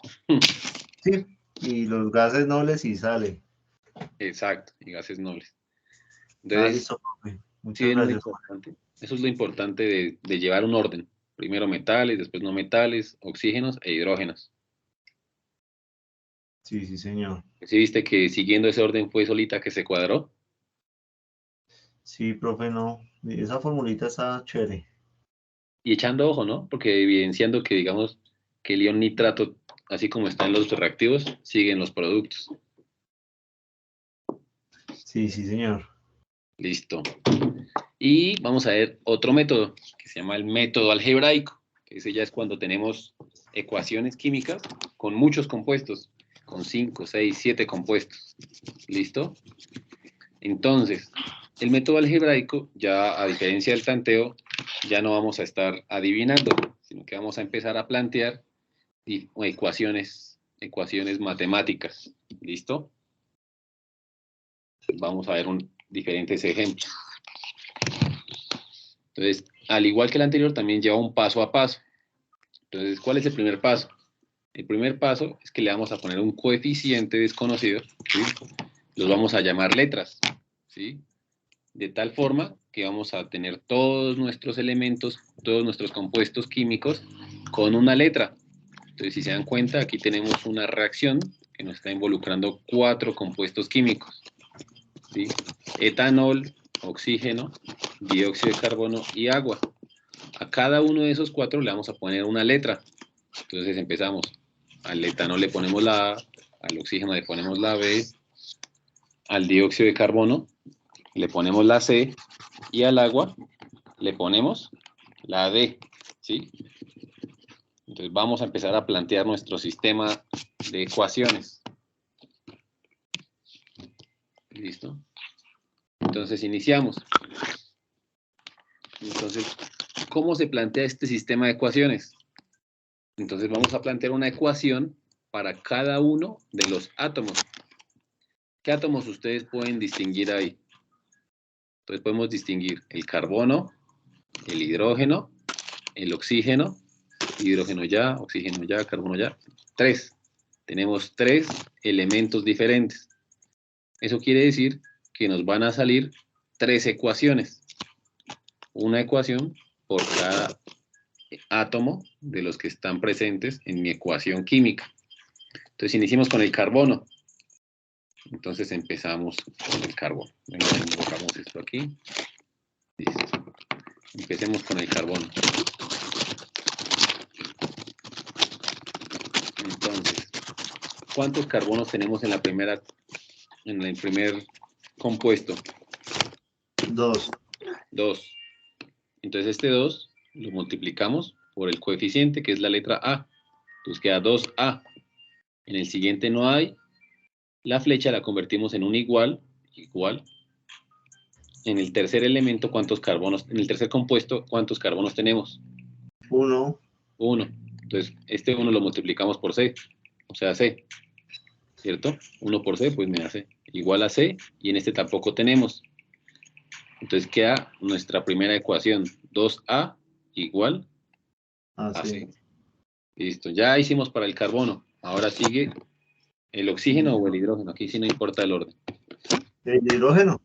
sí, y los gases nobles sí sale. Exacto, y gases nobles. Ah, Entonces, listo, profe. sí Muchas es lo gracias. importante. Eso es lo importante de llevar un orden. Primero metales, después no metales, oxígenos e hidrógenos. Sí, sí, señor. ¿Sí viste que siguiendo ese orden fue solita que se cuadró? Sí, profe, no. Esa formulita está chévere. Y echando ojo, ¿no? Porque evidenciando que, digamos, que el ion nitrato, así como está en los reactivos, sigue en los productos. Sí, sí, señor. Listo. Y vamos a ver otro método que se llama el método algebraico. Que ese ya es cuando tenemos ecuaciones químicas con muchos compuestos, con 5, 6, 7 compuestos. ¿Listo? Entonces, el método algebraico, ya a diferencia del tanteo, ya no vamos a estar adivinando, sino que vamos a empezar a plantear ecuaciones matemáticas. ¿Listo? Vamos a ver diferentes ejemplos. Entonces, al igual que el anterior, también lleva un paso a paso. Entonces, ¿cuál es el primer paso? El primer paso es que le vamos a poner un coeficiente desconocido, ¿sí? Los vamos a llamar letras, ¿sí? De tal forma que vamos a tener todos nuestros elementos, todos nuestros compuestos químicos con una letra. Entonces, si se dan cuenta, aquí tenemos una reacción que nos está involucrando 4 compuestos químicos, ¿sí? Etanol, oxígeno, dióxido de carbono y agua. A cada uno de esos 4 le vamos a poner una letra. Entonces empezamos. Al etanol le ponemos la A, al oxígeno le ponemos la B, al dióxido de carbono le ponemos la C y al agua le ponemos la D. ¿Sí? Entonces vamos a empezar a plantear nuestro sistema de ecuaciones. ¿Listo? Entonces iniciamos. Entonces, ¿cómo se plantea este sistema de ecuaciones? Entonces vamos a plantear una ecuación para cada uno de los átomos. ¿Qué átomos ustedes pueden distinguir ahí? Entonces podemos distinguir el carbono, el hidrógeno, el oxígeno, hidrógeno ya, oxígeno ya, carbono ya. 3. Tenemos 3 elementos diferentes. Eso quiere decir que nos van a salir 3 ecuaciones. Una ecuación por cada átomo de los que están presentes en mi ecuación química. Entonces iniciemos con el carbono. Entonces empezamos con el carbono. Venga, colocamos esto aquí. Listo. Empecemos con el carbono. Entonces, ¿cuántos carbonos tenemos en el primer compuesto? 2. 2. Entonces este 2 lo multiplicamos por el coeficiente, que es la letra A. Entonces queda 2A. En el siguiente no hay. La flecha la convertimos en un igual. En el tercer elemento, ¿cuántos carbonos? En el tercer compuesto, ¿cuántos carbonos tenemos? 1. 1. Entonces, este 1 lo multiplicamos por C. O sea, C. ¿Cierto? 1 por C, pues me da C. Igual a C, y en este tampoco tenemos. Entonces queda nuestra primera ecuación. 2A igual a C. Listo. Ya hicimos para el carbono. Ahora sigue el oxígeno o el hidrógeno. Aquí sí no importa el orden. El hidrógeno.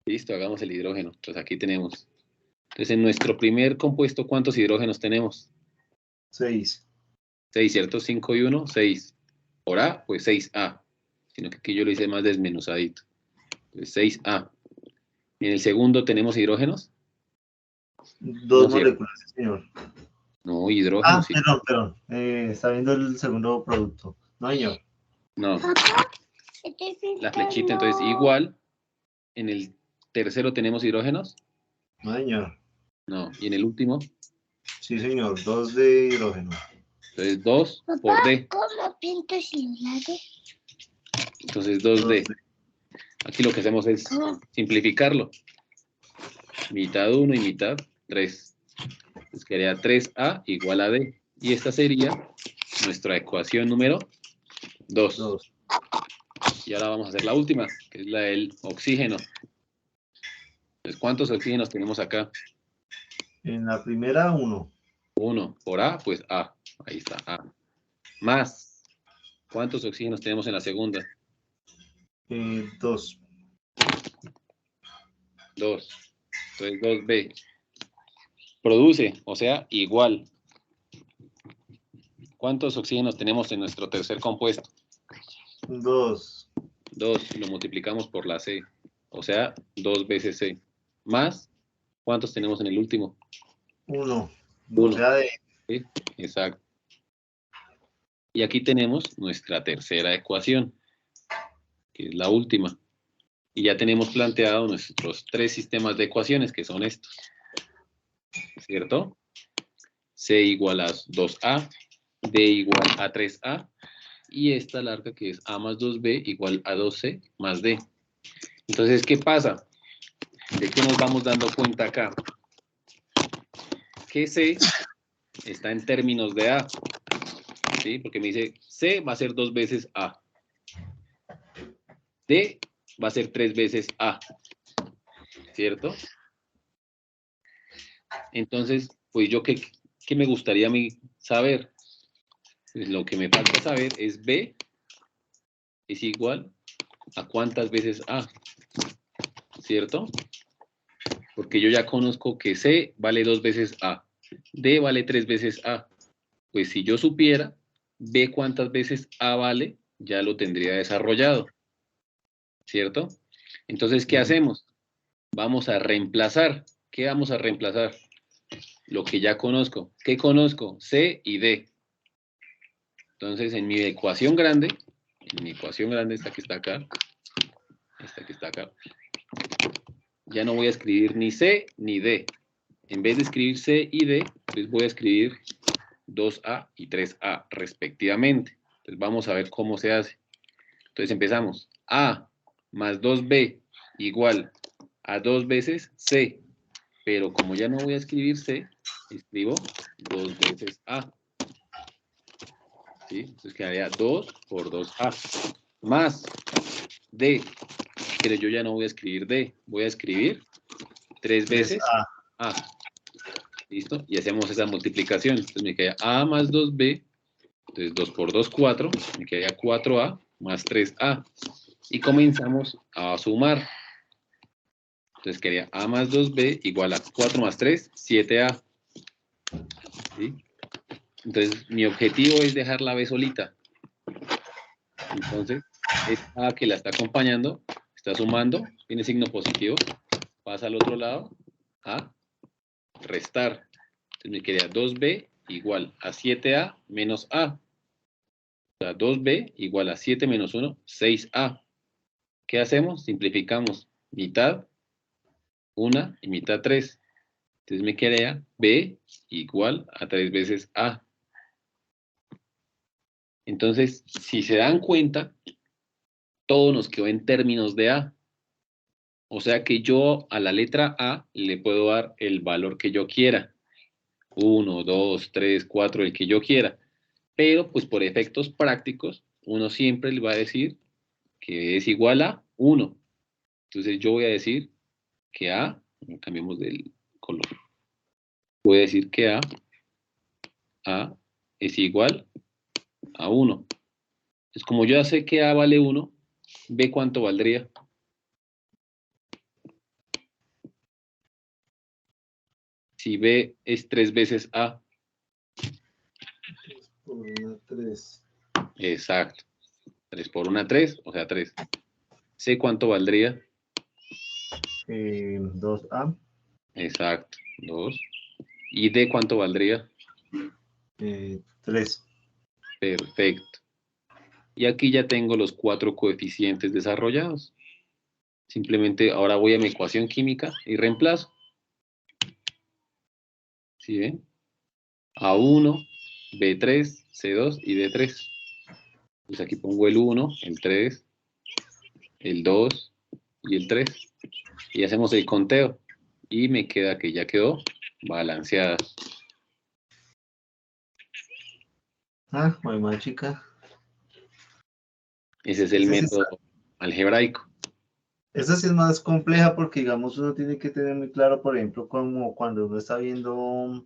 Listo, hagamos el hidrógeno. Entonces aquí tenemos. Entonces en nuestro primer compuesto, ¿cuántos hidrógenos tenemos? 6. 6, ¿cierto? 5 y 1, 6. Por A, pues 6A. Sino que aquí yo lo hice más desmenuzadito. Entonces 6A. En el segundo tenemos hidrógenos. 2 No, moléculas, sí, señor. no, hidrógeno, sí. Perdón. Está viendo el segundo producto. No, señor. No, Papá, estoy la flechita, pintando. entonces igual. En el tercero tenemos hidrógenos. No, señor. No, y en el último, Sí, señor. 2 de hidrógeno. entonces 2 por Papá, D. ¿cómo pinto sin lado? Entonces 2D. 2D. Aquí lo que hacemos es simplificarlo. Mitad 1 y mitad 3. Entonces quedaría 3A igual a D. Y esta sería nuestra ecuación número 2. 2. Y ahora vamos a hacer la última, que es la del oxígeno. Entonces, ¿cuántos oxígenos tenemos acá? En la primera, 1. 1 por A, pues A. Ahí está, A. Más. ¿Cuántos oxígenos tenemos en la segunda? 2. 2. Entonces 2B. Produce, o sea, igual. ¿Cuántos oxígenos tenemos en nuestro tercer compuesto? 2. 2. Lo multiplicamos por la C. O sea, 2 veces C. Más, ¿cuántos tenemos en el último? 1. Uno. O sea, de ¿Sí? Exacto. Y aquí tenemos nuestra tercera ecuación, que es la última. Y ya tenemos planteado nuestros 3 sistemas de ecuaciones, que son estos. ¿Cierto? C igual a 2A, D igual a 3A, y esta larga que es A más 2B igual a 2C más D. Entonces, ¿qué pasa? ¿De qué nos vamos dando cuenta acá? Que C está en términos de A, ¿sí? Porque me dice, C va a ser 2 veces A. D va a ser 3 veces A, ¿cierto? Entonces, pues yo, ¿qué me gustaría a mí saber? Pues lo que me falta saber es B es igual a cuántas veces A, ¿cierto? Porque yo ya conozco que C vale 2 veces A, D vale 3 veces A. Pues si yo supiera B cuántas veces A vale, ya lo tendría desarrollado, ¿cierto? Entonces, ¿qué hacemos? Vamos a reemplazar. ¿Qué vamos a reemplazar? Lo que ya conozco. ¿Qué conozco? C y D. Entonces, en mi ecuación grande, esta que está acá, ya no voy a escribir ni C ni D. En vez de escribir C y D, Entonces voy a escribir 2A y 3A respectivamente. Entonces vamos a ver cómo se hace. Entonces empezamos. A más 2B igual a 2 veces C. Pero como ya no voy a escribir C, escribo 2 veces A. ¿Sí? Entonces quedaría 2 por 2A. Más D. Pero yo ya no voy a escribir D. Voy a escribir 3 veces A. ¿Listo? Y hacemos esa multiplicación. Entonces me queda A más 2B. Entonces 2 por 2, 4. Me queda 4A más 3A. Y comenzamos a sumar. Entonces quedaría A más 2B igual a 4 más 3, 7A. ¿Sí? Entonces mi objetivo es dejar la B solita. Entonces, esta A que la está acompañando, está sumando, tiene signo positivo, pasa al otro lado a restar. Entonces me quedaría 2B igual a 7A menos A. O sea, 2B igual a 7 menos 1, 6A. ¿Qué hacemos? Simplificamos. Mitad, 1 y mitad 3. Entonces me quedaría B igual a 3 veces A. Entonces, si se dan cuenta, todo nos quedó en términos de A. O sea que yo a la letra A le puedo dar el valor que yo quiera. 1, 2, 3, 4, el que yo quiera. Pero pues por efectos prácticos, uno siempre le va a decir que es igual a 1. Entonces yo voy a decir que A, cambiemos del color. Voy a decir que A es igual a 1. Entonces como yo ya sé que A vale 1, B cuánto valdría. Si B es 3 veces A. Por una 3. Exacto. 3 por 1, 3, o sea 3. C cuánto valdría. 2A. Exacto, 2. ¿Y D cuánto valdría? 3. Perfecto. Y aquí ya tengo los 4 coeficientes desarrollados. Simplemente ahora voy a mi ecuación química y reemplazo. ¿Sí ven? A1, B3, C2 y D3. Pues aquí pongo el 1, el 3, el 2 y el 3. Y hacemos el conteo. Y me queda que ya quedó balanceada. Ah, muy mal, chica. Ese es el método algebraico. Esa sí es más compleja porque, digamos, uno tiene que tener muy claro, por ejemplo, como cuando uno está viendo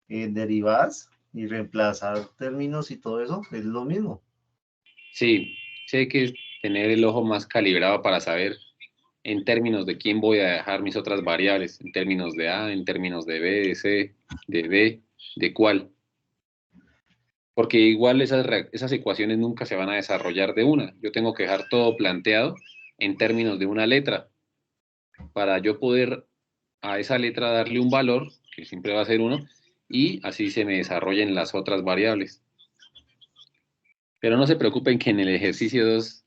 derivadas y reemplazar términos y todo eso, es lo mismo. Sí, sí hay que tener el ojo más calibrado para saber en términos de quién voy a dejar mis otras variables, en términos de A, en términos de B, de C, de D, de cuál. Porque igual esas ecuaciones nunca se van a desarrollar de una. Yo tengo que dejar todo planteado en términos de una letra para yo poder a esa letra darle un valor, que siempre va a ser 1, y así se me desarrollen las otras variables. Pero no se preocupen que en el ejercicio 2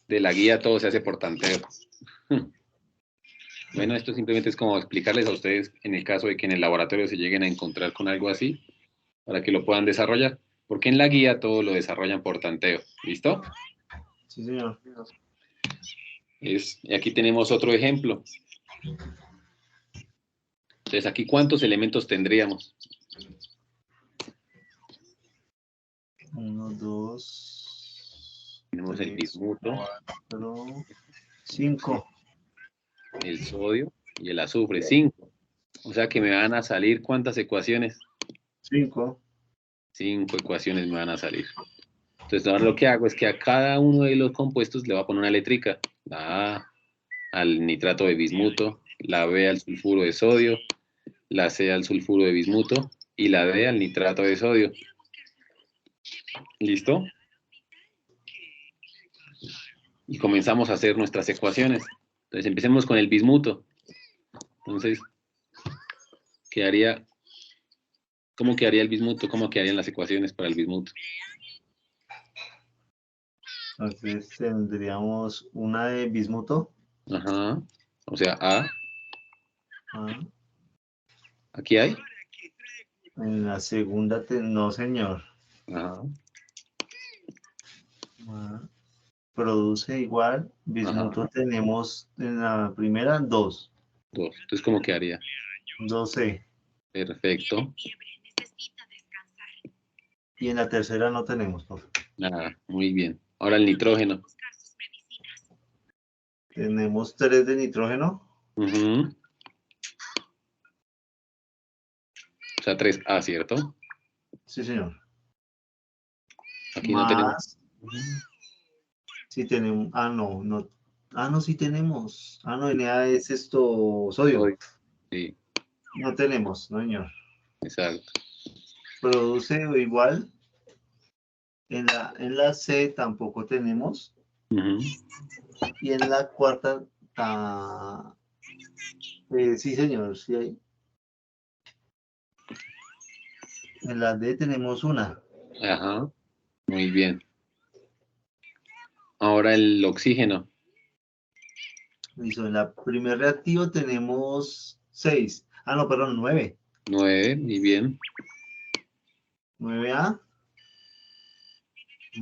de la guía todo se hace por tanteo. Bueno, esto simplemente es como explicarles a ustedes en el caso de que en el laboratorio se lleguen a encontrar con algo así, para que lo puedan desarrollar. Porque en la guía todo lo desarrollan por tanteo. ¿Listo? Sí, señor. Y aquí tenemos otro ejemplo. Entonces, aquí, ¿cuántos elementos tendríamos? 1, 2, Tenemos el 3, bismuto, 4, 5. el sodio y el azufre. 5. O sea que me van a salir, ¿cuántas ecuaciones? 5. 5 ecuaciones me van a salir. Entonces, ahora lo que hago es que a cada uno de los compuestos le voy a poner una letrica. La A al nitrato de bismuto, la B al sulfuro de sodio, la C al sulfuro de bismuto y la D al nitrato de sodio. ¿Listo? Y comenzamos a hacer nuestras ecuaciones. Entonces empecemos con el bismuto. Entonces, quedaría, ¿cómo quedaría el bismuto? ¿Cómo quedarían las ecuaciones para el bismuto? Entonces tendríamos una de bismuto. Ajá. O sea, A. Ah, Aquí hay. En la segunda, no, señor. Ajá. Produce igual. Bismuto Ajá. tenemos en la primera 2. 2. Entonces, ¿cómo quedaría? 2C. Perfecto. Y en la tercera no tenemos, profe. Nada, muy bien. Ahora el nitrógeno. Tenemos 3 de nitrógeno. Ujú. O sea, 3A, ¿cierto? Sí, señor. Aquí no tenemos. Más. Sí tenemos. Ah, no, no. Ah, no, sí tenemos. Ah, no, Na es esto, sodio. Sodio. Sí, No tenemos, no, señor. exacto. Produce igual. En la C tampoco tenemos. Ujú. Y en la cuarta, sí, señor, sí hay. En la D tenemos una. Ajá, muy bien. Ahora el oxígeno. Listo, en la primer reactivo tenemos 6. Ah, no, perdón, 9. 9, muy bien. 9A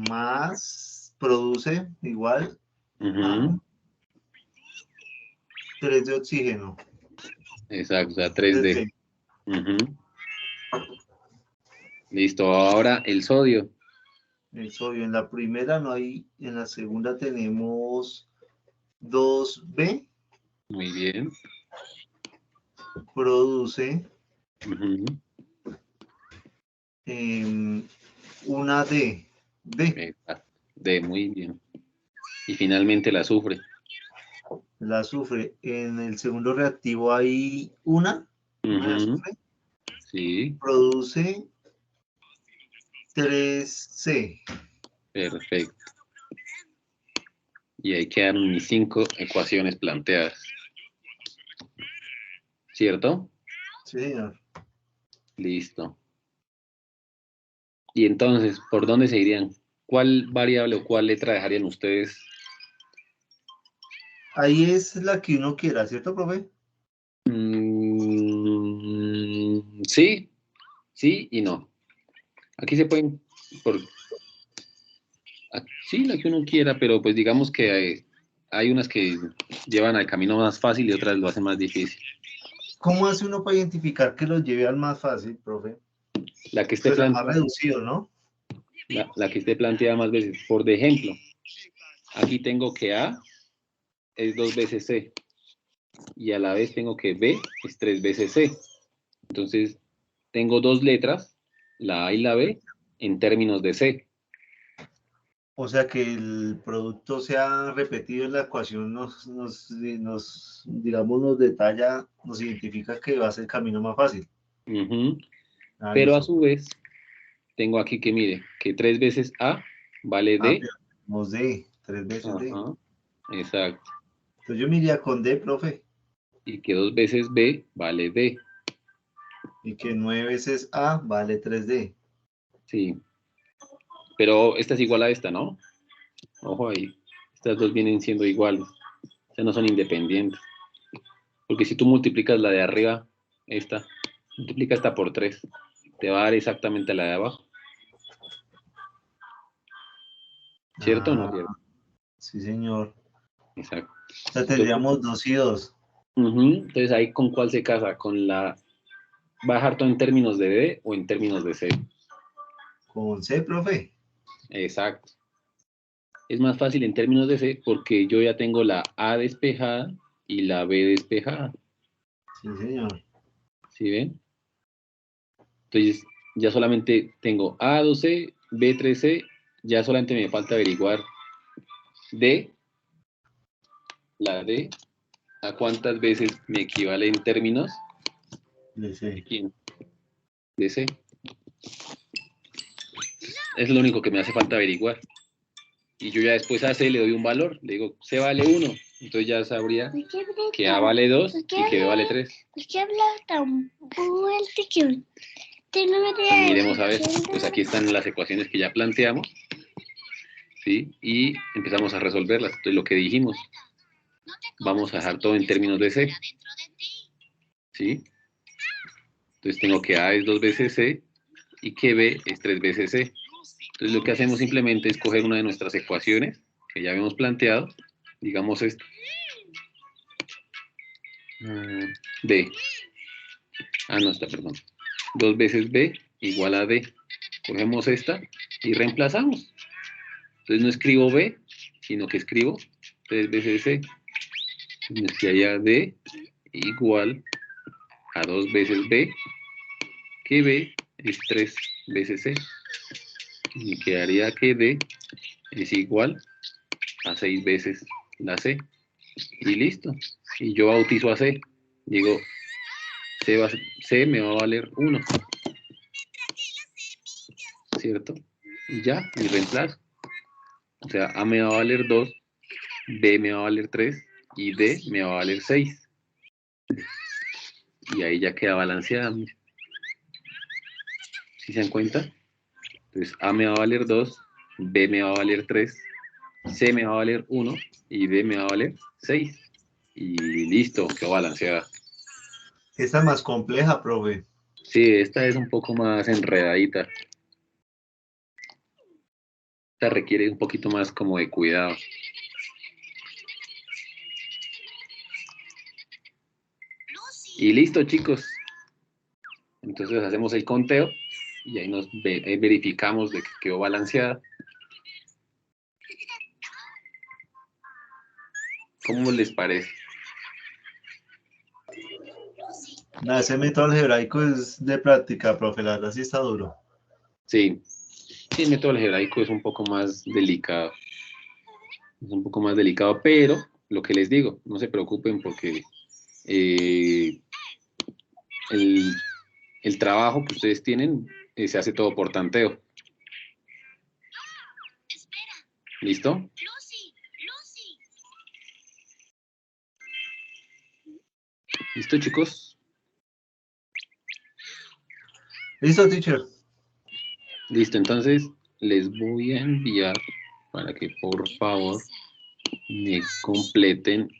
más produce igual a Ujú. 3 de oxígeno. Exacto, o sea, 3D. 3D. Ujú. Listo, ahora el sodio. El sodio. En la primera no hay, en la segunda tenemos 2B, Muy bien. produce Ujú. una D. D, Exacto. D, muy bien. Y finalmente el azufre. el azufre. En el segundo reactivo hay una de Ujú. azufre, Sí, produce 3C. perfecto. Y ahí quedan mis 5 ecuaciones planteadas. ¿Cierto? Sí, señor. Listo. Y entonces, ¿por dónde se irían? ¿Cuál variable o cuál letra dejarían ustedes? Ahí es la que uno quiera, ¿cierto, profe? Sí, sí y no. Aquí se pueden, por, sí, la que uno quiera, pero pues digamos que hay unas que llevan al camino más fácil y otras lo hacen más difícil. ¿Cómo hace uno para identificar que lo lleve al más fácil, profe? La que esté Pues al más planteada, reducido, ¿no? la que esté planteada más veces. Por ejemplo, aquí tengo que A es 2 veces C y a la vez tengo que B es 3 veces C. Entonces, tengo dos letras, la A y la B, en términos de C. O sea, que el producto sea repetido en la ecuación digamos, nos detalla, nos identifica que va a ser el camino más fácil. Ujú. Ah, Pero a listo. su vez, tengo aquí que mire, que 3 veces A vale Ah, D. pero tenemos D, 3 veces D. Ajá, exacto. Entonces yo me iría con D, profe, Y que 2 veces B vale D. y que 9 veces A vale 3D. Sí. Pero esta es igual a esta, ¿no? Ojo ahí. Estas dos vienen siendo iguales. O sea, no son independientes. Porque si tú multiplicas la de arriba, esta, multiplica esta por 3, te va a dar exactamente la de abajo. ¿Cierto o no Ah, cierto? sí, señor. Exacto. O sea, Entonces, tendríamos 2 y 2. entonces ahí con cuál se casa, con la ¿va a dejar todo en términos de D o en términos de C? Con C, profe. Exacto. Es más fácil en términos de C porque yo ya tengo la A despejada y la B despejada. Sí, señor. ¿Sí ven? Entonces ya solamente tengo A2C, B3C, ya solamente me falta averiguar D, la D, a cuántas veces me equivale en términos De de C. quién, de C. Es lo único que me hace falta averiguar. Y yo ya después a C le doy un valor, le digo C vale 1, entonces ya sabría ¿Por qué hablas que A tan- vale 2 por qué y que B vale hablas- 3. por qué hablas tan fuerte que usted no me Pues da miremos a ver, entiende? pues aquí están las ecuaciones que ya planteamos, ¿sí? Y empezamos a resolverlas. Entonces lo que dijimos, vamos a dejar todo en términos de C, ¿sí? Entonces tengo que A es 2 veces C y que B es 3 veces C. Entonces lo que hacemos simplemente es coger una de nuestras ecuaciones que ya habíamos planteado, digamos esta. D. No está, perdón. 2 veces B igual a D. Cogemos esta y reemplazamos. Entonces no escribo B, sino que escribo 3 veces C. Entonces quedaría D igual a 2 veces B, que B es 3 veces C. Y me quedaría que D es igual a 6 veces la C. Y listo. Y yo bautizo a C. Digo, C me va a valer 1. ¿Cierto? Y ya, mi reemplazo. O sea, A me va a valer 2, B me va a valer 3 y D me va a valer 6. Y ahí ya queda balanceada. ¿Sí se dan cuenta? Entonces, A me va a valer 2, B me va a valer 3, C me va a valer 1 y D me va a valer 6. Y listo, quedó balanceada. Esta es más compleja, profe. Sí, esta es un poco más enredadita. Esta requiere un poquito más como de cuidado. Y listo, chicos. Entonces hacemos el conteo y ahí nos verificamos de que quedó balanceada. ¿Cómo les parece? Ese método algebraico es de práctica, profe, la verdad sí está duro. Sí, el método algebraico es un poco más delicado. Es un poco más delicado, pero lo que les digo, no se preocupen porque el trabajo que ustedes tienen se hace todo por tanteo. ¿Listo? ¿Listo, chicos? ¿Listo, teacher? Listo, entonces les voy a enviar para que por favor me completen